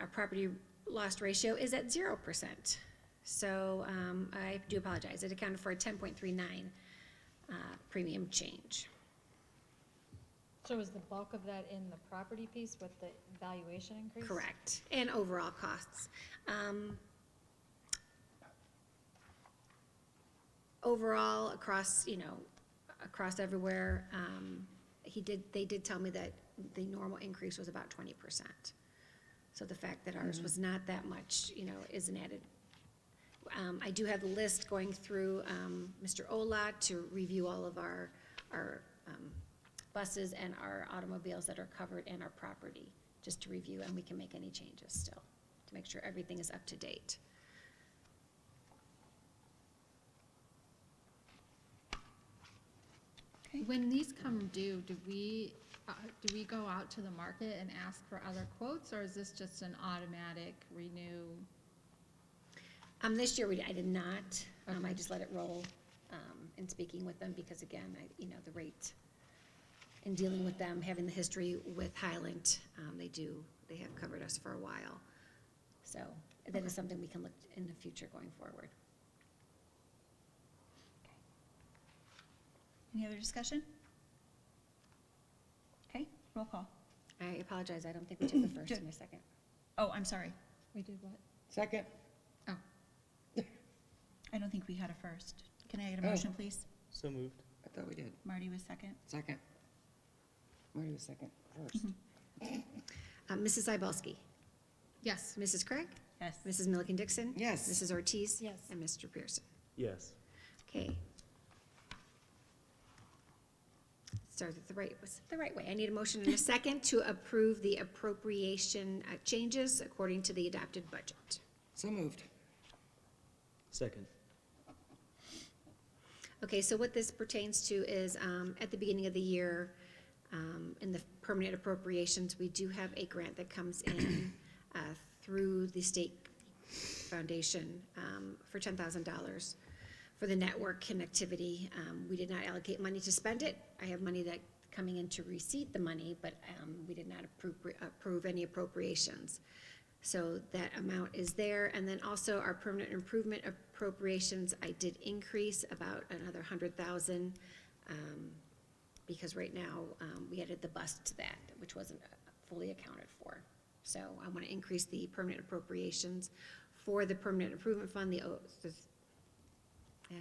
Our property loss ratio is at 0%. So I do apologize. It accounted for a 10.39 premium change. So is the bulk of that in the property piece with the valuation increase? Correct. And overall costs. Overall, across, across everywhere, they did tell me that the normal increase was about 20%. So the fact that ours was not that much, is an added. I do have the list going through Mr. Ola to review all of our buses and our automobiles that are covered in our property, just to review, and we can make any changes still, to make sure everything is up to date. When these come due, do we go out to the market and ask for other quotes, or is this just an automatic renew? This year I did not. I Okay. just let it roll in speaking with them because again, the rate, in dealing with them, having the history with Highland, they have covered us for a while. So that is something we can look in the future going forward. Any other discussion? Okay, roll call. I apologize, I don't think we took the first and a second. Oh, I'm sorry. We did what? Second? Oh, I don't think we had a first. Can I get a motion, please? So moved. I thought we did. Marty was second. Second. Marty was second, first. Mrs. Cybulski, yes. Mrs. Krieg, Yes. Mrs. Milliken Dixon. Yes. Mrs. Ortiz. Yes. And Mr. Pierson. Yes. Okay. Started the right way. I need a motion in a second to approve the appropriation changes according to the adopted budget. So moved. Second. Okay, so what this pertains to is, at the beginning of the year, in the permanent appropriations, we do have a grant that comes in through the state foundation for $10,000 for the network connectivity. We did not allocate money to spend it. I have money that coming in to receipt the money, but we did not approve any appropriations. So that amount is there. And then also our permanent improvement appropriations, I did increase about another 100,000 because right now we added the bus to that, which wasn't fully accounted for. So I want to increase the permanent appropriations for the permanent improvement fund. And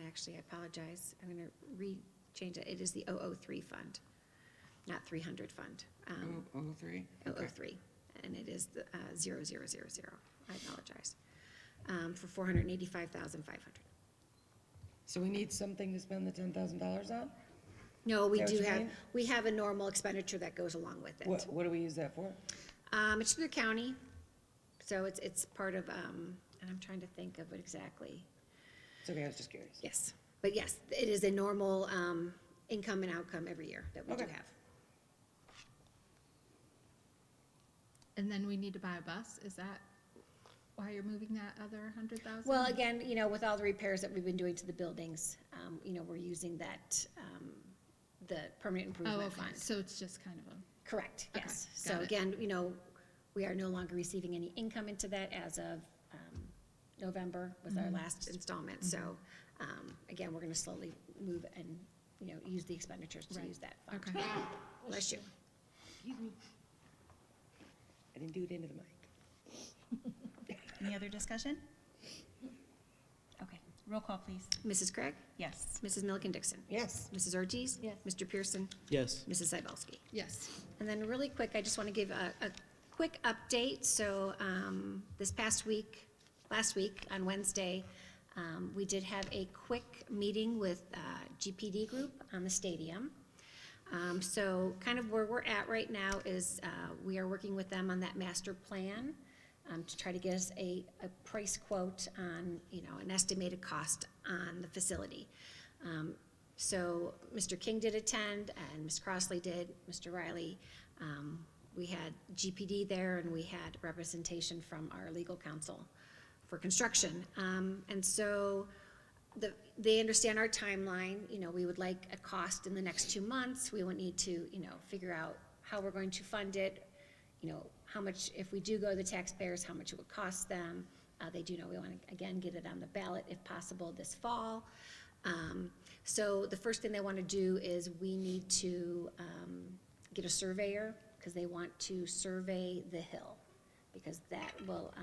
actually, I apologize. I'm going to re-change it. It is the 003 fund, not 300 fund. 003? 003, and it is the 0000. I apologize. For 485,500. So we need something to spend the $10,000 on? No, we Is that do what you have, mean? we have a normal expenditure that goes along with it. What do we use that for? It's through the county, so it's part of, and I'm trying to think of it exactly. It's okay, I was just curious. Yes, but yes, it is a normal income and outcome every year that we do Okay. have. And then we need to buy a bus, is that why you're moving that other 100,000? Well, again, with all the repairs that we've been doing to the buildings, we're using that, the permanent Oh, improvement okay, fund. so it's just kind of a, Correct, Okay, yes. got So it. again, we are no longer receiving any income into that as of November was our last installment. So, again, we're gonna slowly move and, use the expenditures to Right. use that fund. okay. Bless you. Excuse me. I didn't do it into the mic. Any other discussion? Okay, roll call, please. Mrs. Krieg? Yes. Mrs. Milliken Dixon? Yes. Mrs. Ortiz? Yes. Mr. Pierson? Yes. Mrs. Cybulski? Yes. And then really quick, I just want to give a quick update. So this past week, last week on Wednesday, we did have a quick meeting with GPD Group on the stadium. So kind of where we're at right now is we are working with them on that master plan to try to get us a price quote on, an estimated cost on the facility. So Mr. King did attend, and Ms. Crossley did, Mr. Riley. We had GPD there, and we had representation from our legal counsel for construction. And so they understand our timeline. We would like a cost in the next 2 months. We will need to, figure out how we're going to fund it, you know, how much, if we do go to the taxpayers, how much it would cost them. They do know we want to, again, get it on the ballot if possible this fall. So the first thing they want to do is we need to get a surveyor, because they want to survey the hill, because that will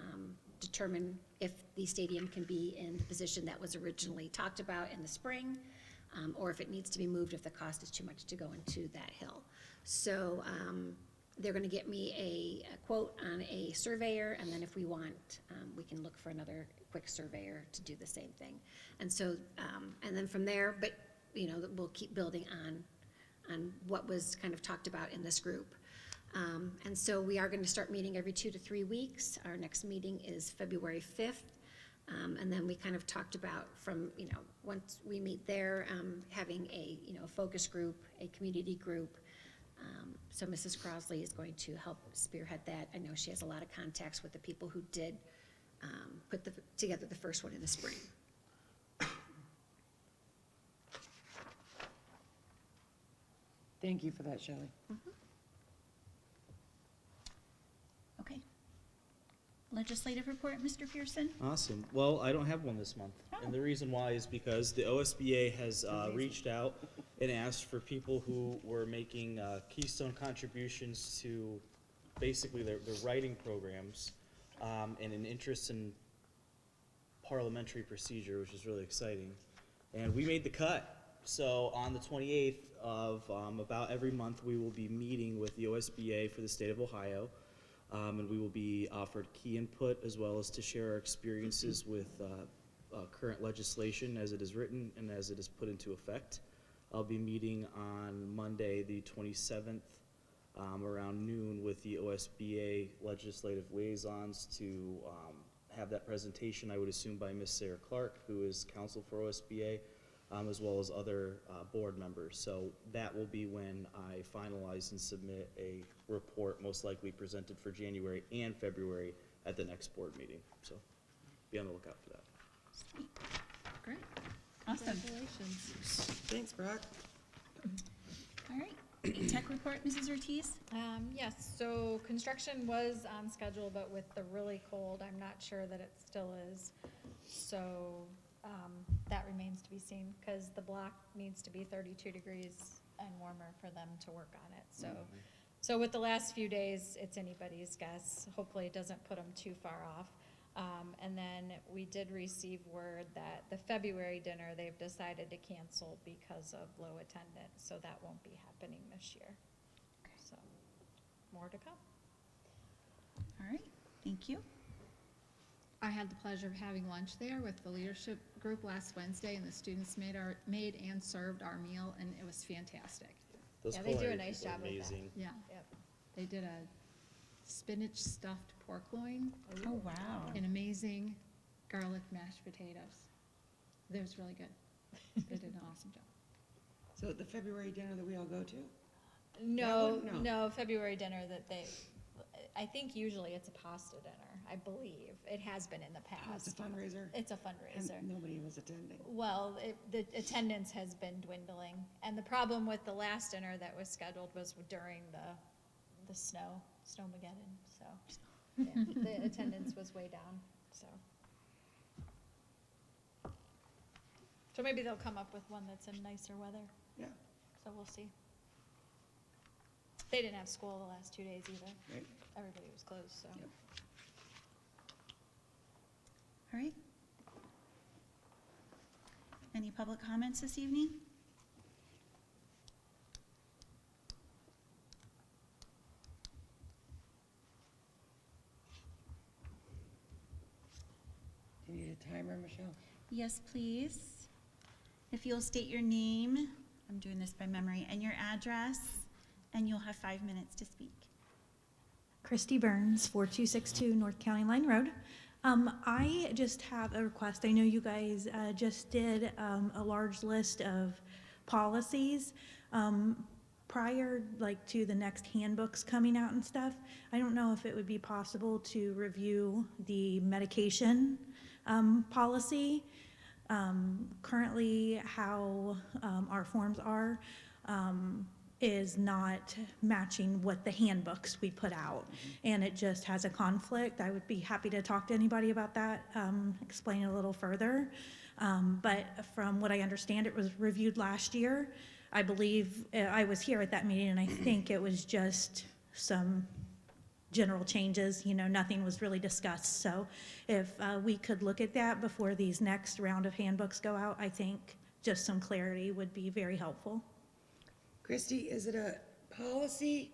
determine if the stadium can be in the position that was originally talked about in the spring, or if it needs to be moved if the cost is too much to go into that hill. So they're gonna get me a quote on a surveyor, and then if we want, we can look for another quick surveyor to do the same thing. And so, and then from there, but, you know, we'll keep building on what was kind of talked about in this group. And so we are gonna start meeting every 2 to 3 weeks. Our next meeting is February 5th. And then we kind of talked about from, you know, once we meet there, having a, you know, a focus group, a community group. So Mrs. Crosley is going to help spearhead that. I know she has a lot of contacts with the people who did put together the first one in the spring. Thank you for that, Shelley. Okay. Legislative report, Mr. Pierson? Awesome. Well, I don't have one this month. And the reason why is because the OSBA has reached out and asked for people who were making keystone contributions to basically their writing programs and an interest in parliamentary procedure, which is really exciting. And we made the cut. So on the 28th of about every month, we will be meeting with the OSBA for the state of Ohio. And we will be offered key input as well as to share our experiences with current legislation as it is written and as it is put into effect. I'll be meeting on Monday, the 27th, around noon with the OSBA legislative liaisons to have that presentation, I would assume, by Ms. Sarah Clark, who is counsel for OSBA, as well as other board members. So that will be when I finalize and submit a report, most likely presented for January and February at the next board meeting. So be on the lookout for that. Great. Awesome. Congratulations. Thanks, Brock. All right. Tech report, Mrs. Ortiz? Yes, so construction was on schedule, but with the really cold, I'm not sure that it still is. So, that remains to be seen, because the block needs to be 32 degrees and warmer for them to work on it, so. So with the last few days, it's anybody's guess. Hopefully it doesn't put them too far off. And then we did receive word that the February dinner, they've decided to cancel because of low attendance, so that won't be happening this year. So, more to come. All right, thank you. I had the pleasure of having lunch there with the leadership group last Wednesday, and the students made and served our meal, and it was fantastic. Those Yeah, they do a culinary nice people are job with that. amazing. Yeah, Yep. they did a spinach stuffed pork loin Oh, wow. and amazing garlic mashed potatoes. It was really good. They did an awesome job. So the February dinner that we all go to? No, That one? no, February dinner that they, I think usually it's a pasta dinner, I believe. It has been in the Oh, it's a past. fundraiser? It's a fundraiser. And nobody was attending. Well, the attendance has been dwindling, and the problem with the last dinner that was scheduled was during the snowmageddon, so, yeah, the attendance was way down, so. So maybe they'll come up with one that's in nicer weather, Yeah, so we'll see. They didn't have school the last 2 days either. right. Everybody was closed, so. Yep. All right. Any public comments this evening? Do you need a timer, Michelle? Yes, please. If you'll state your name, I'm doing this by memory, and your address, and you'll have 5 minutes to speak. Christy Burns, 4262 North County Line Road. I just have a request. I know you guys just did a large list of policies prior, like, to the next handbooks coming out and stuff. I don't know if it would be possible to review the medication policy. Currently, how our forms are, is not matching what the handbooks we put out, and it just has a conflict. I would be happy to talk to anybody about that, explain it a little further. But from what I understand, it was reviewed last year. I believe, I was here at that meeting, and I think it was just some general changes, nothing was really discussed. So if we could look at that before these next round of handbooks go out, I think just some clarity would be very helpful. Christy, is it a policy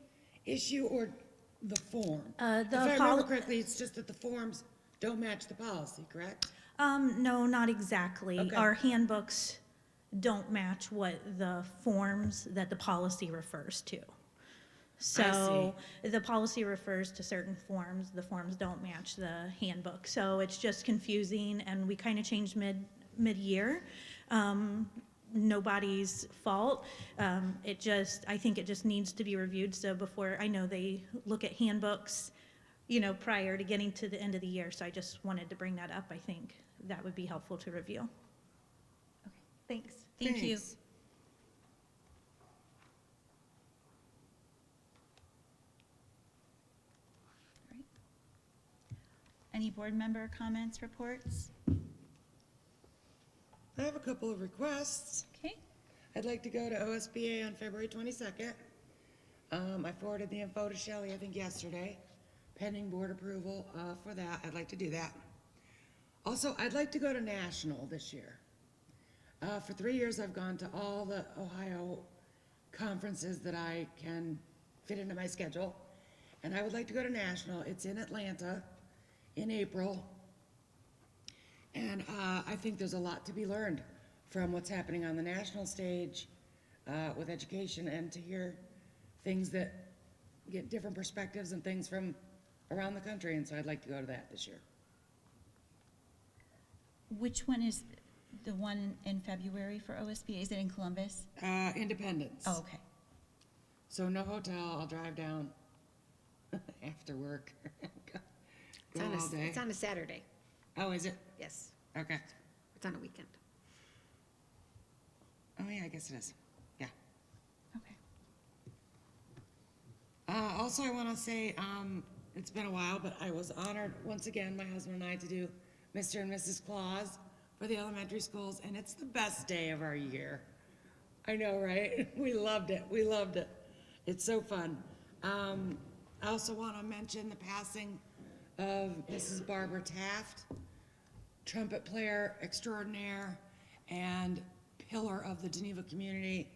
issue or the form? The If I remember correctly, it's just that the forms don't match the policy, correct? No, not exactly. Okay. Our handbooks don't match what the forms that the policy refers to. So the policy refers to certain forms, the forms don't match the handbook. So it's just confusing, and we kind of changed mid-year. Nobody's fault. I think it just needs to be reviewed. So before, I know they look at handbooks, prior to getting to the end of the year. So I just wanted to bring that up. I think that would be helpful to review. Okay, thanks. Thank you. Thanks. All right. Any board member comments, reports? I have a couple of requests. Okay. I'd like to go to OSBA on February 22nd. I forwarded the info to Shelley, I think yesterday, pending board approval for that. I'd like to do that. Also, I'd like to go to National this year. For 3 years, I've gone to all the Ohio conferences that I can fit into my schedule, and I would like to go to National. It's in Atlanta in April. And I think there's a lot to be learned from what's happening on the national stage with education, and to hear things that get different perspectives and things from around the country. And so I'd like to go to that this year. Which one is the one in February for OSBA? Is it in Columbus? Independence. Oh, okay. So no hotel, I'll drive down after work. Go all day. It's on a Saturday, Oh, is it? yes. Okay. It's on a weekend. Oh, yeah, I guess it is. Yeah. Okay. Also, I want to say, it's been a while, but I was honored once again, my husband and I, to do Mr. and Mrs. Claus for the elementary schools, and it's the best day of our year. I know, right? We loved it. We loved it. It's so fun. I also want to mention the passing of Mrs. Barbara Taft, trumpet player extraordinaire and pillar of the Geneva community.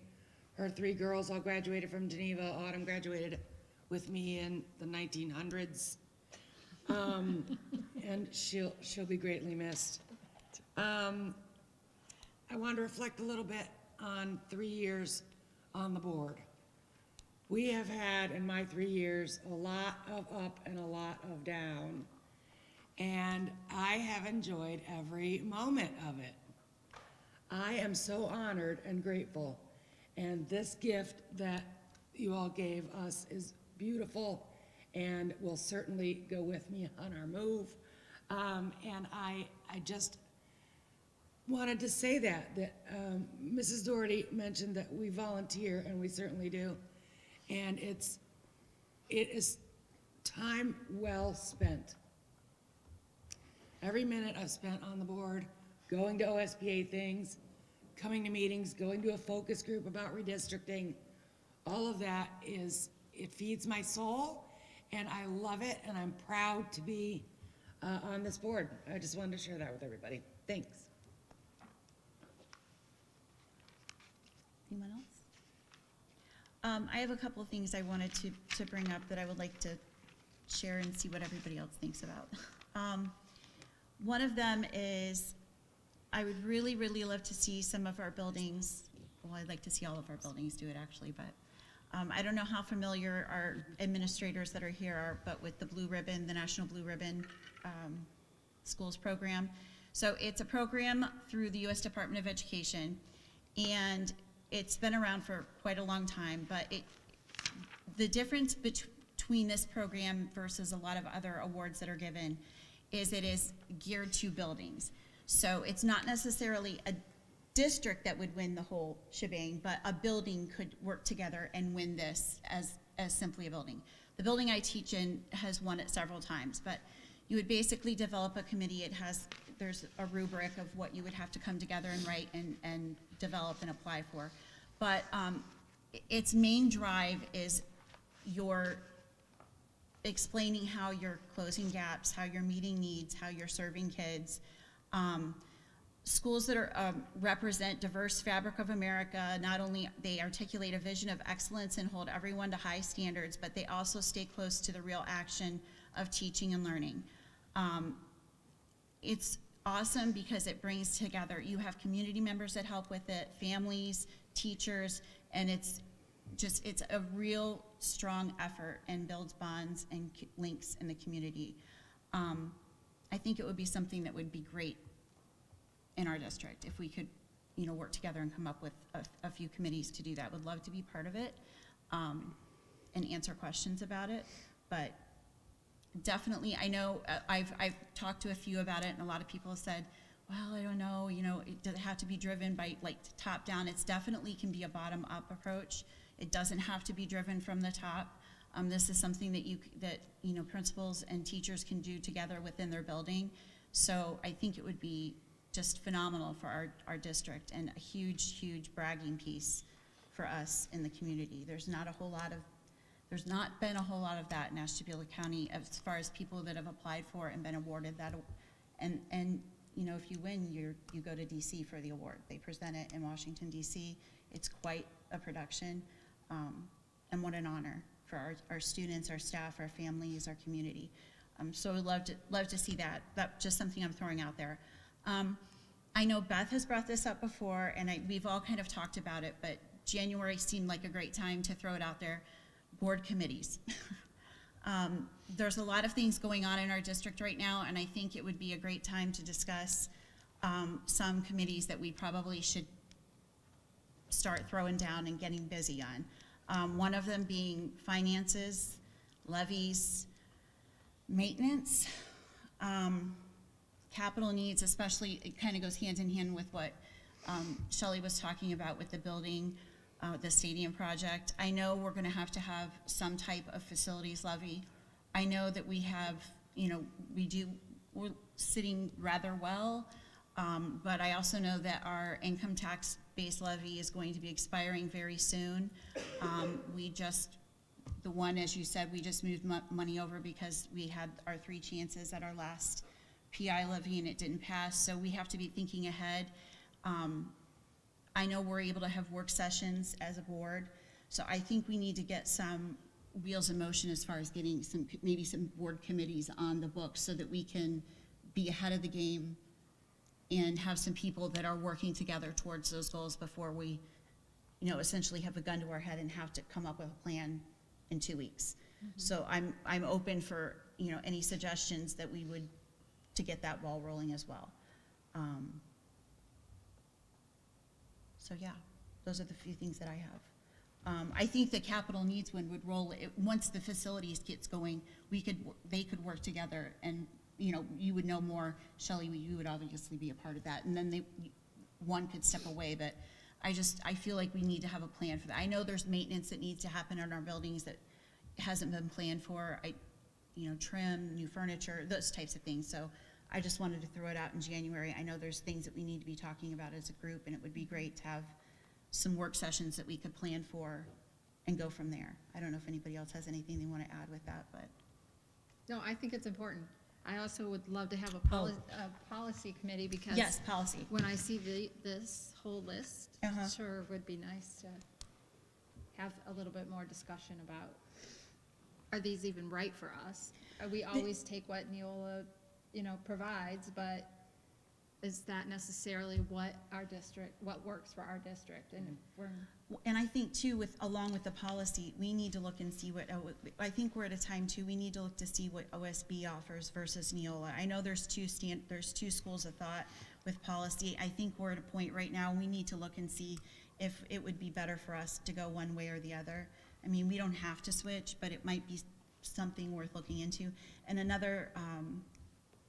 Her 3 girls all graduated from Geneva. Autumn graduated with me in the 1900s. And she'll be greatly missed. I want to reflect a little bit on 3 years on the board. We have had, in my 3 years, a lot of up and a lot of down, and I have enjoyed every moment of it. I am so honored and grateful, and this gift that you all gave us is beautiful and will certainly go with me on our move. And I just wanted to say that Mrs. Doherty mentioned that we volunteer, and we certainly do. And it is time well spent. Every minute I've spent on the board, going to OSBA things, coming to meetings, going to a focus group about redistricting, all of that it feeds my soul, and I love it, and I'm proud to be on this board. I just wanted to share that with everybody. Thanks. Anyone else? I have a couple of things I wanted to bring up that I would like to share and see what everybody else thinks about. One of them is I would really, really love to see some of our buildings, well, I'd like to see all of our buildings do it actually, but I don't know how familiar our administrators that are here are, but with the Blue Ribbon, the National Blue Ribbon Schools Program. So it's a program through the U.S. Department of Education, and it's been around for quite a long time, but the difference between this program versus a lot of other awards that are given is it is geared to buildings. So it's not necessarily a district that would win the whole shebang, but a building could work together and win this as simply a building. The building I teach in has won it several times, but you would basically develop a committee. There's a rubric of what you would have to come together and write and develop and apply for. But its main drive is your explaining how you're closing gaps, how you're meeting needs, how you're serving kids. Schools that are represent diverse fabric of America, not only they articulate a vision of excellence and hold everyone to high standards, but they also stay close to the real action of teaching and learning. It's awesome because it brings together, you have community members that help with it, families, teachers, and it's a real strong effort and builds bonds and links in the community. I think it would be something that would be great in our district if we could, work together and come up with a few committees to do that. Would love to be part of it and answer questions about it, but definitely, I know I've talked to a few about it, and a lot of people have said, well, I don't know, does it have to be driven by like top down? It's definitely can be a bottom up approach. It doesn't have to be driven from the top. This is something that principals and teachers can do together within their building. So I think it would be just phenomenal for our district and a huge bragging piece for us in the community. There's not been a whole lot of that in Ashtabula County as far as people that have applied for and been awarded that. And if you win, you go to DC for the award. They present it in Washington, DC. It's quite a production, and what an honor for our students, our staff, our families, our community. So we'd love to see that. That's just something I'm throwing out there. I know Beth has brought this up before, and we've all kind of talked about it, but January seemed like a great time to throw it out there. Board committees. There's a lot of things going on in our district right now, and I think it would be a great time to discuss some committees that we probably should start throwing down and getting busy on. One of them being finances, levies, maintenance, capital needs, especially, it kind of goes hand in hand with what Shelley was talking about with the building, the stadium project. I know we're going to have some type of facilities levy. I know that we have, we're sitting rather well, but I also know that our income tax-based levy is going to be expiring very soon. The one, as you said, we just moved money over because we had our 3 chances at our last PI levy and it didn't pass, so we have to be thinking ahead. I know we're able to have work sessions as a board, so I think we need to get some wheels in motion as far as getting maybe some board committees on the books so that we can be ahead of the game and have some people that are working together towards those goals before we, essentially have a gun to our head and have to come up with a plan in 2 weeks. Mm-hmm. So I'm open for, any suggestions that we would to get that ball rolling as well. So yeah, those are the few things that I have. I think the capital needs one would roll once the facilities gets going. They could work together, and you would know more. Shelley, you would obviously be a part of that, and then one could step away. But I feel like we need to have a plan for that. I know there's maintenance that needs to happen in our buildings that hasn't been planned for. Trim, new furniture, those types of things. So I just wanted to throw it out in January. I know there's things that we need to be talking about as a group, and it would be great to have some work sessions that we could plan for and go from there. I don't know if anybody else has anything they want to add with that, but. No, I think it's important. I also would love to have a policy committee because. Yes, policy. When I see this whole list, Uh-huh. sure would be nice to have a little bit more discussion about, are these even right for us? We always take what Neola, provides, but is that necessarily what works for our district? And I think too, along with the policy, we need to look and see I think we're at a time too, we need to look to see what OSB offers versus Neola. I know there's two schools of thought with policy. I think we're at a point right now, we need to look and see if it would be better for us to go one way or the other. I mean, we don't have to switch, but it might be something worth looking into. And another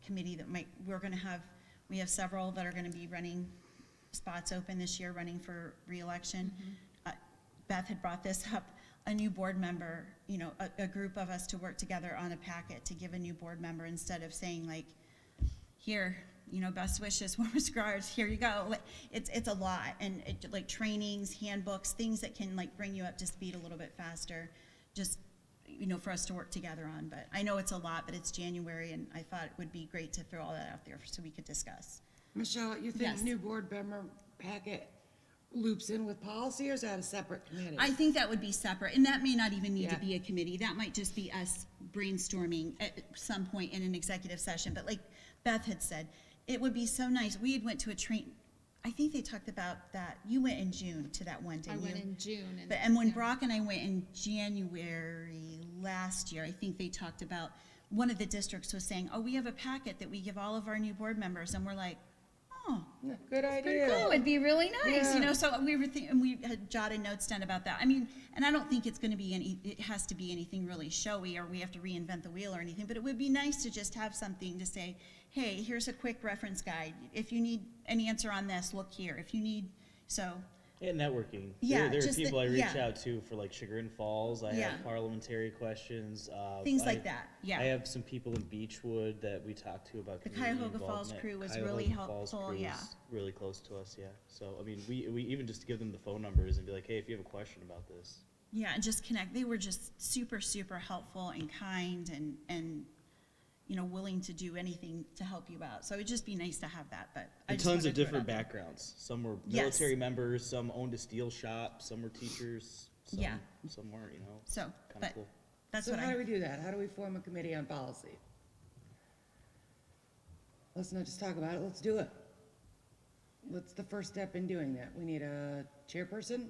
committee that we have several that are going to be running spots open this year running for reelection. Beth had brought this up, a new board member, a group of us to work together on a packet to give a new board member instead of saying like, here, best wishes, warmest regards, here you go. Like, it's a lot, and like trainings, handbooks, things that can like bring you up to speed a little bit faster, just, for us to work together on. But I know it's a lot, but it's January, and I thought it would be great to throw all that out there so we could discuss. Michelle, you think Yes. new board member packet loops in with policy, or is that a separate committee? I think that would be separate, and that may not even need to Yeah. be a committee. That might just be us brainstorming at some point in an executive session. But like Beth had said, it would be so nice. We had went to a train, I think they talked about that. You went in June to that one, I didn't you? went in June. And when yeah. Brock and I went in January last year, I think they talked about, one of the districts was saying, oh, we have a packet that we give all of our new board members. And we're like, oh, Yeah, good idea. cool, it'd be really nice, Yeah. so we were and we had jotted notes down about that. I mean, and I don't think it's gonna be it has to be anything really showy, or we have to reinvent the wheel or anything, but it would be nice to just have something to say, hey, here's a quick reference guide. If you need an answer on this, look here. If you need, And networking. Yeah, There are just people the- I reach yeah. out to for like Chagrin Falls. I Yeah. have parliamentary questions. things like that, yeah. I have some people in Beechwood that we talk to about The community Cuyahoga Falls involvement. crew was Cuyahoga really Falls helpful, crew yeah. is really close to us, yeah. So, I mean, we even just give them the phone numbers and be like, hey, if you have a question about this. Yeah, and just connect. They were just super, super helpful and kind and willing to do anything to help you out. So it'd just be nice to have that, but I And just tons wanted of to throw it different out there. backgrounds. Some were Yes. military members, some owned a steel shop, some were teachers, some, Yeah. some weren't, So, kind of but cool. that's So what how do I, we do that? How do we form a committee on policy? Let's not just talk about it, let's do it. What's the first step in doing that? We need a chairperson,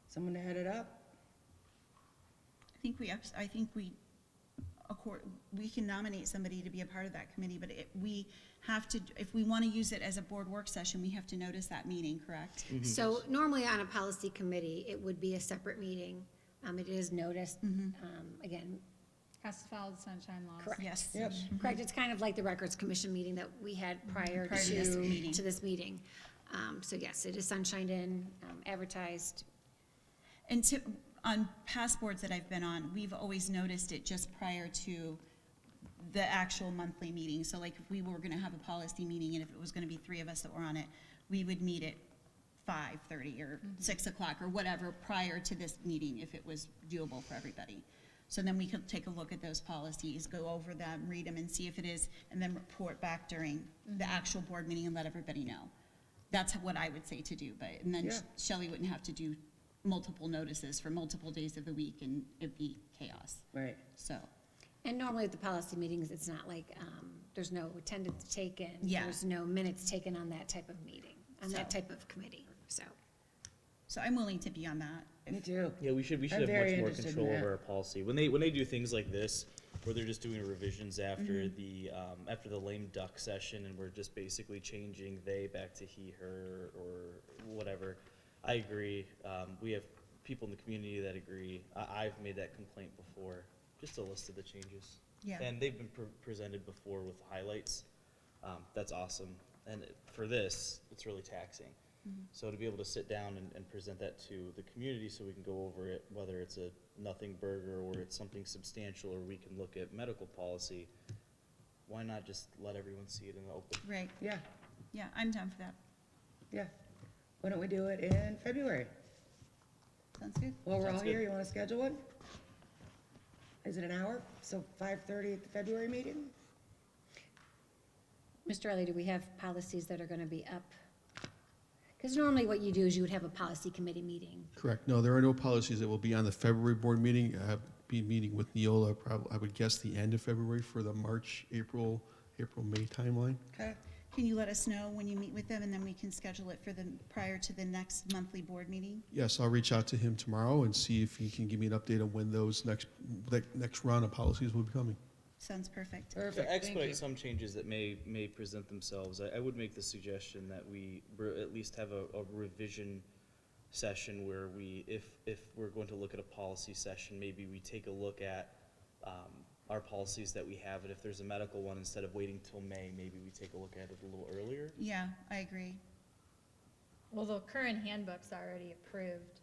someone to head it up? I think we can nominate somebody to be a part of that committee, but we have to, if we want to use it as a board work session, we have to notice that meeting, correct? So normally on a policy committee, it would be a separate meeting. It is noticed, again, Has to follow the sunshine laws. Correct. Yes. Yep. correct, it's kind of like the Records Commission meeting that we had prior Prior to this meeting. to this meeting. So yes, it is sunshined in, advertised. And on past boards that I've been on, we've always noticed it just prior to the actual monthly meeting. So like if we were gonna have a policy meeting and if it was gonna be 3 of us that were on it, we would meet at 5:30 or 6 o'clock or whatever prior to this meeting if it was doable for everybody. So then we could take a look at those policies, go over them, read them and see if it is, and then report back during the actual board meeting and let everybody know. That's what I would say to do, and then Yeah. Shelley wouldn't have to do multiple notices for multiple days of the week and it'd be chaos, Right. so. And normally at the policy meetings, it's not like, there's no attendance taken. Yeah. There's no minutes taken on that type of meeting, on that So- type of committee, so. So I'm willing to be on that. Me too. Yeah, we should I'm have very much more interested in control that. over our policy. When they do things like this, where they're just doing revisions after after the lame duck session, and we're just basically changing they back to he, her, or whatever. I agree. We have people in the community that agree. I've made that complaint before. Just a list of the changes. Yeah. And they've been presented before with highlights. That's awesome. And for this, it's really taxing. So to be able to sit down and present that to the community so we can go over it, whether it's a nothing burger or it's something substantial, or we can look at medical policy, why not just let everyone see it in the open? Right, Yeah, yeah, I'm down for that. yeah. Why don't we do it in February? Sounds good. While we're all Sounds good. here, you wanna schedule one? Is it an hour? So 5:30 at the February meeting? Mr. Riley, do we have policies that are gonna be up? Because normally what you do is you would have a policy committee meeting. Correct. No, there are no policies that will be on the February board meeting. Be meeting with Neola, I would guess the end of February for the March, April, May timeline. Okay. Can you let us know when you meet with them and then we can schedule it for prior to the next monthly board meeting? Yes, I'll reach out to him tomorrow and see if he can give me an update on when those next round of policies will be coming. Sounds perfect. To Perfect, thank you. expedite some changes that may present themselves, I would make the suggestion that we at least have a revision session where if we're going to look at a policy session, maybe we take a look at our policies that we have, and if there's a medical one, instead of waiting till May, maybe we take a look at it a little earlier. Yeah, I agree. Well, the current handbook's already approved,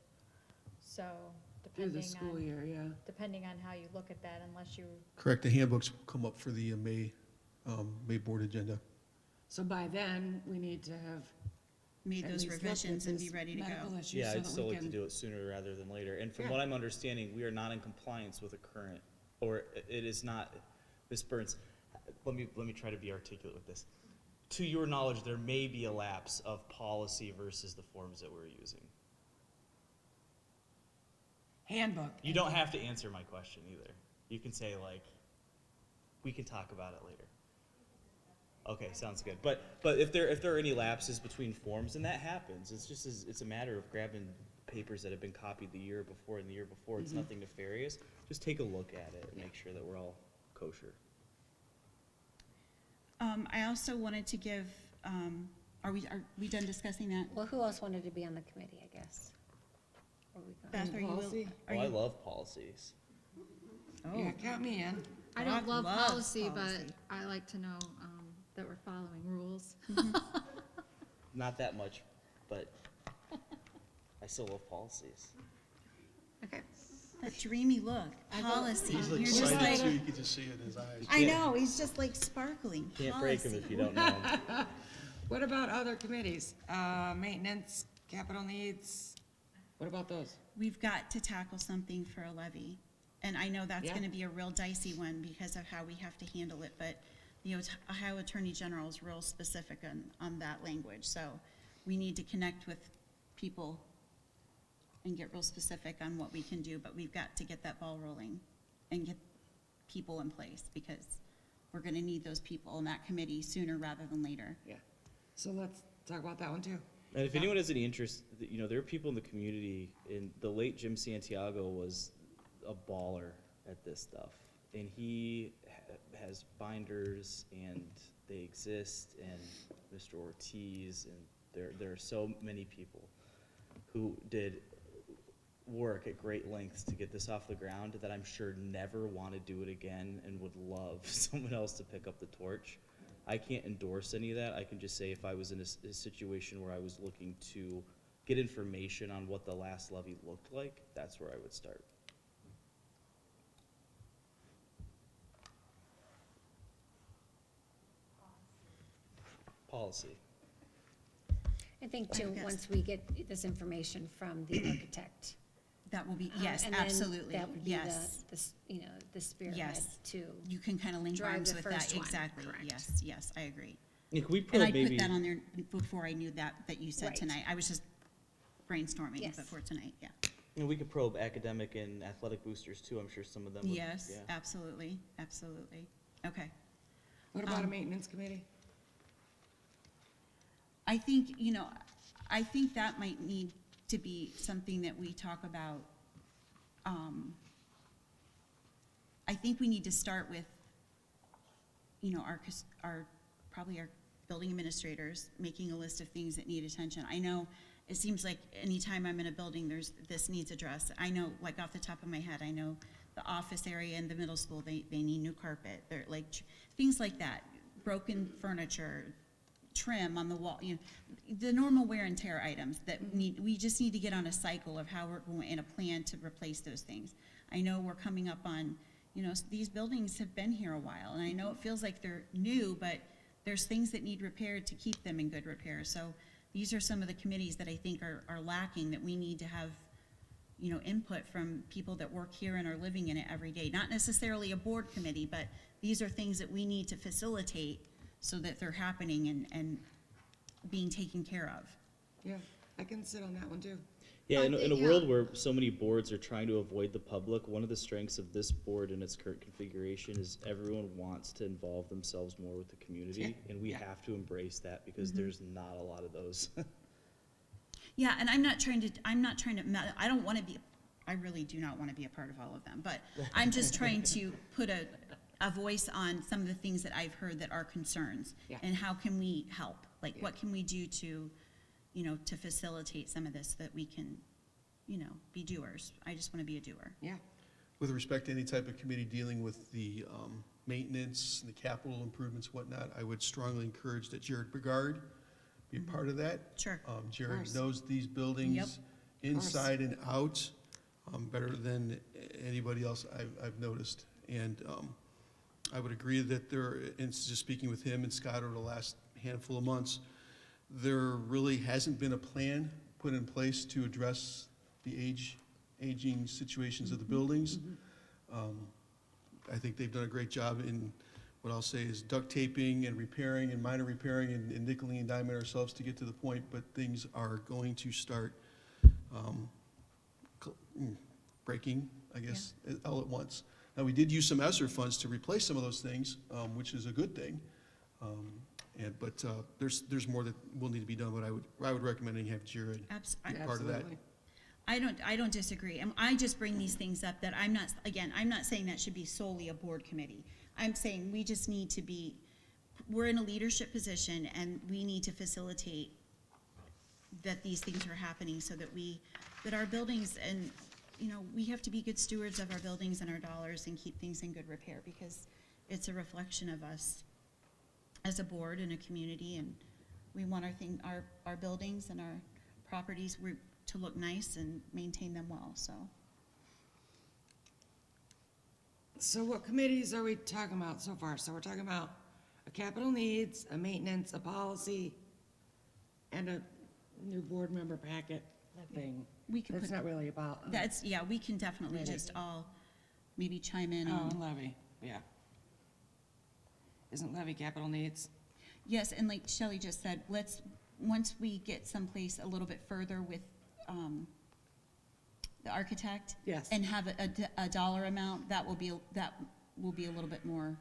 so Through the depending school on, year, yeah. depending on how you look at that, unless you, Correct, the handbooks will come up for the May board agenda. So by then, we need to have Made at those least looked at revisions and be this ready to go. medical issue Yeah, so I'd that still we like to can. do it sooner rather than later. And from Yeah. what I'm understanding, we are not in compliance with the current, or it is not, Ms. Burns, let me try to be articulate with this. To your knowledge, there may be a lapse of policy versus the forms that we're using. Handbook. You don't have to answer my question either. You can say like, we can talk about it later. Okay, sounds good. But if there are any lapses between forms, and that happens, it's a matter of grabbing papers that have been copied the year before and the year before. It's nothing nefarious. Just take a look at it and make sure that we're all kosher. I also wanted to give, are we done discussing that? Well, who else wanted to be on the committee, I guess? Are we going- Beth, are you, Policy? are Oh, I you? love policies. Yeah, count me in. I don't Brock love loves policy, but policy. I like to know, that we're following rules. Not that much, but I still love policies. Okay. That dreamy look, policy. He's like You're just excited like, too, you can just see it in his eyes. I know, he's just like sparkling. Can't break them if Policy. you don't know 'em. What about other committees? Maintenance, capital needs? What about those? We've got to tackle something for a levy. And I know that's Yeah. gonna be a real dicey one because of how we have to handle it, but the Ohio Attorney General is real specific on that language. So we need to connect with people and get real specific on what we can do, but we've got to get that ball rolling and get people in place because we're gonna need those people in that committee sooner rather than later. Yeah. So let's talk about that one too. And if anyone has any interest, there are people in the community, and the late Jim Santiago was a baller at this stuff. And he has binders, and they exist, and Mr. Ortiz, and there are so many people who did work at great lengths to get this off the ground that I'm sure never want to do it again and would love someone else to pick up the torch. I can't endorse any of that. I can just say if I was in a situation where I was looking to get information on what the last levy looked like, that's where I would start. Policy. I think too, Yes. once we get this information from the architect. That will be, yes, and then absolutely, That would be yes. the spearhead Yes. to, You can kind of link Drive arms the with that, first one, exactly, correct. yes, yes, I agree. Yeah, can we And probe I put maybe? that on there before I knew that you said Right. tonight. I was just brainstorming Yes. before tonight, yeah. We could probe academic and athletic boosters too. I'm sure some of them would. Yes, Yeah. absolutely, absolutely. Okay. What about a maintenance committee? I think, I think that might need to be something that we talk about. I think we need to start with, probably our building administrators, making a list of things that need attention. I know, it seems like anytime I'm in a building, this needs addressed. I know, like off the top of my head, I know the office area in the middle school, they need new carpet. They're like, things like that, broken furniture, trim on the wall, the normal wear and tear items that we just need to get on a cycle of how we're going in a plan to replace those things. I know we're coming up on, these buildings have been here a while, and I know it feels like they're new, but there's things that need repaired to keep them in good repair. So these are some of the committees that I think are lacking, that we need to have, input from people that work here and are living in it every day. Not necessarily a board committee, but these are things that we need to facilitate so that they're happening and being taken care of. Yeah, I can sit on that one too. Yeah, I in a think, world where so many boards are trying to avoid the public, one of the strengths of this board in its current configuration is everyone wants to involve themselves more with the community, and we have to embrace that because there's not a lot of those. Yeah, and I'm not trying to, I don't want to be, I really do not want to be a part of all of them, but I'm just trying to put a voice on some of the things that I've heard that are concerns. Yeah. And how can we help? Like, Yeah. what can we do to, to facilitate some of this, that we can, be doers? I just want to be a doer. Yeah. With respect to any type of committee dealing with the maintenance and the capital improvements, whatnot, I would strongly encourage that Jared Brigard be a part of that. Sure. Jared course. knows these buildings inside and out better than anybody else I've noticed. And I would agree that and just speaking with him and Scott over the last handful of months, there really hasn't been a plan put in place to address the aging situations of the buildings. I think they've done a great job in what I'll say is duct taping and repairing and minor repairing and nickeling and diming ourselves to get to the point, but things are going to start breaking, I guess, all at once. Now, we did use some ESSER funds to replace some of those things, which is a good thing. But there's more that will need to be done, but I would recommend have Jared be part of that. Absolutely. I don't disagree. I just bring these things up that I'm not saying that should be solely a board committee. I'm saying we just need to we're in a leadership position and we need to facilitate that these things are happening so that our buildings and, we have to be good stewards of our buildings and our dollars and keep things in good repair because it's a reflection of us as a board and a community, and we want our buildings and our properties to look nice and maintain them well, so. So what committees are we talking about so far? So we're talking about a capital needs, a maintenance, a policy, and a new board member packet thing. We can That's put, not really about. we can definitely Levy. just all maybe chime in Oh, on. levy, yeah. Isn't levy capital needs? Yes, and like Shelley just said, once we get someplace a little bit further with, the architect. Yes. And have a dollar amount, that will be a little bit more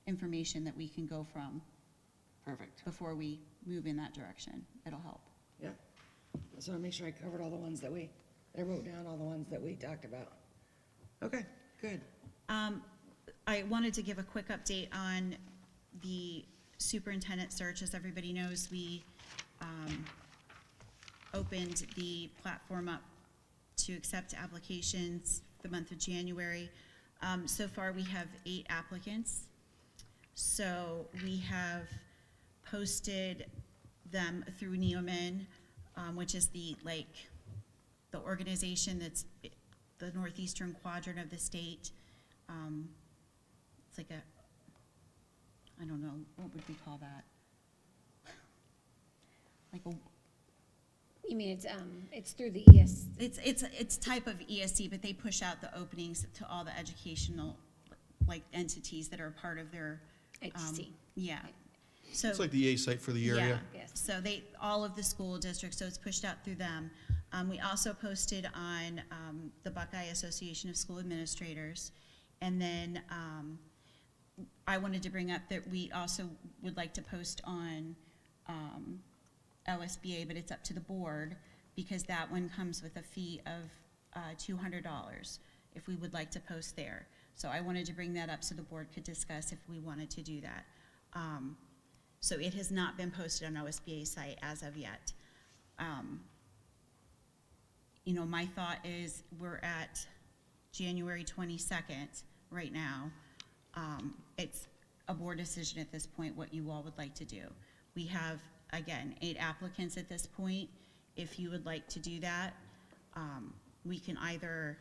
information that we can go from Perfect. before we move in that direction. It'll help. Yeah. So I make sure I covered all the ones I wrote down all the ones that we talked about. Okay, good. I wanted to give a quick update on the superintendent search. As everybody knows, we opened the platform up to accept applications the month of January. So far, we have 8 applicants. So we have posted them through Neomin, which is the organization that's the northeastern quadrant of the state. It's like I don't know, what would we call that? Like You mean it's through the ES? it's type of ESC, but they push out the openings to all the educational entities that are part of their ITC. yeah. So It's like the A site for the area. Yeah, Yes. so all of the school districts, so it's pushed out through them. We also posted on the Buckeye Association of School Administrators. And then I wanted to bring up that we also would like to post on LSBA, but it's up to the board because that one comes with a fee of $200 if we would like to post there. So I wanted to bring that up so the board could discuss if we wanted to do that. So it has not been posted on OSBA site as of yet. My thought is we're at January 22nd right now. It's a board decision at this point what you all would like to do. We have, again, 8 applicants at this point. If you would like to do that, we can either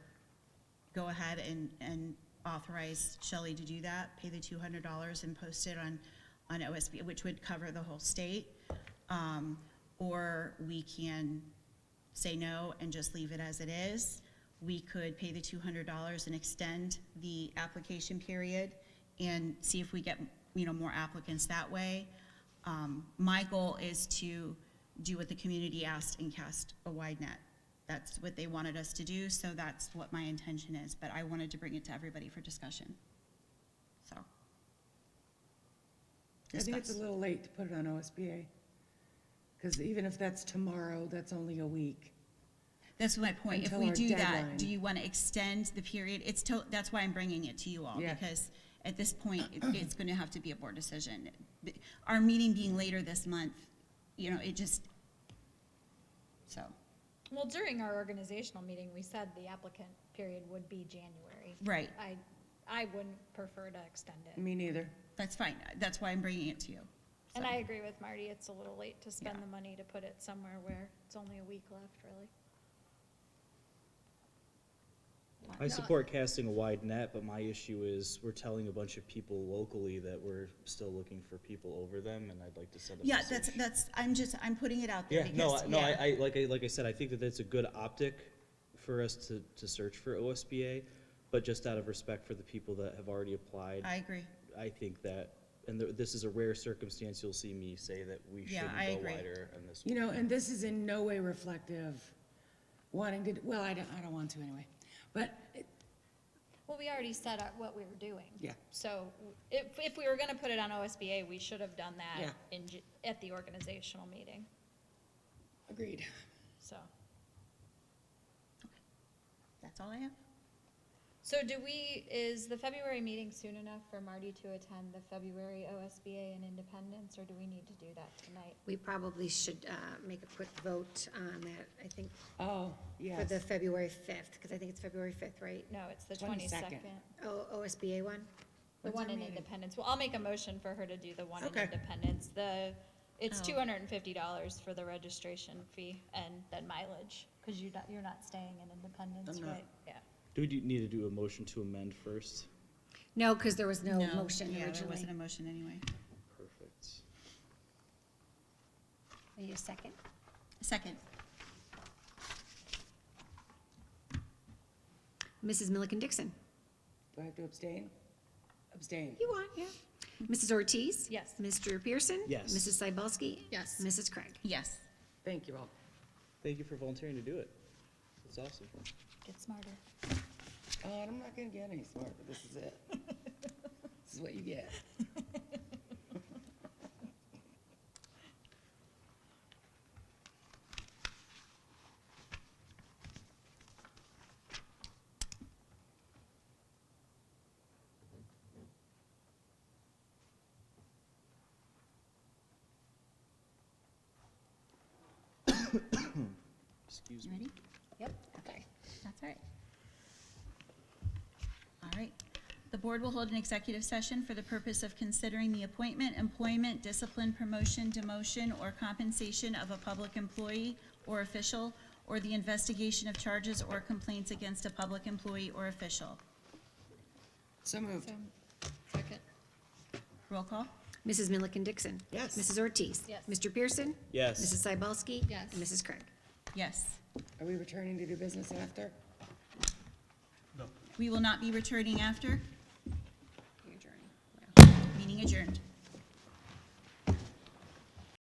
go ahead and authorize Shelley to do that, pay the $200 and post it on OSB, which would cover the whole state, or we can say no and just leave it as it is. We could pay the $200 and extend the application period and see if we get more applicants that way. My goal is to do what the community asked and cast a wide net. That's what they wanted us to do, so that's what my intention is, but I wanted to bring it to everybody for discussion. So. I think it's a little late to put it on OSBA. Because even if that's tomorrow, that's only a week. That's my point. If Until we our do that, deadline. do you want to extend the period? That's why I'm bringing it to you all, Yeah. because at this point, it's going to have to be a board decision. Our meeting being later this month, it just, so. Well, during our organizational meeting, we said the applicant period would be January. Right. I wouldn't prefer to extend it. Me neither. That's fine. That's why I'm bringing it to you. And So- I agree with Marty, it's a little late to spend Yeah. the money to put it somewhere where it's only a week left, really. I support casting a wide net, but my issue is we're telling a bunch of people locally that we're still looking for people over them, and I'd like to send a Yeah, message. I'm putting it out there Yeah, because, like I said, I think that that's a good optic for us to search for OSBA, but just out of respect for the people that have already applied, I agree. I think that, and this is a rare circumstance, you'll see me say that we Yeah, shouldn't I go agree. wider on this. You know, and this is in no way reflective, wanting to, well, I don't want to anyway. But, Well, we already set up what we were doing. Yeah. So if we were gonna put it on OSBA, we should have done Yeah. that at the organizational meeting, agreed. so. That's all I have. So is the February meeting soon enough for Marty to attend the February OSBA and Independence, or do we need to do that tonight? We probably should make a quick vote on that, I think, Oh, for yes. the February 5th, because I think it's February 5th, right? No, it's the 22nd. 22nd. Oh, OSBA one? The When's one our in meeting? Independence. Well, I'll make a motion for her to do the one in Okay. Independence. It's Oh. $250 for the registration fee and then mileage, because you're not staying in Independence, I'm not. right? Yeah. Do we need to do a motion to amend first? No, because there was no motion Yeah, there originally. wasn't a motion anyway. Perfect. Need a second? Second. Mrs. Milliken Dixon? Do I have to abstain? Abstain. You want, yeah. Mrs. Ortiz? Yes. Mr. Pierson? Yes. Mrs. Cybulski? Yes. Mrs. Krieg? Yes. Thank you all. Thank you for volunteering to do it. That's awesome. Get smarter. I'm not gonna get any smarter, this is it. This is what you get. Excuse You me. ready? Yep. Okay, that's all right. All right. The board will hold an executive session for the purpose of considering the appointment, employment, discipline, promotion, demotion, or compensation of a public employee or official, or the investigation of charges or complaints against a public employee or official. So moved. Second. Roll call? Mrs. Milliken Dixon? Yes. Mrs. Ortiz? Yes. Mr. Pierson? Yes. Mrs. Cybulski? Yes. And Mrs. Krieg? Yes. Are we returning to do business after? We will not be returning after. You're adjourning. Meeting adjourned.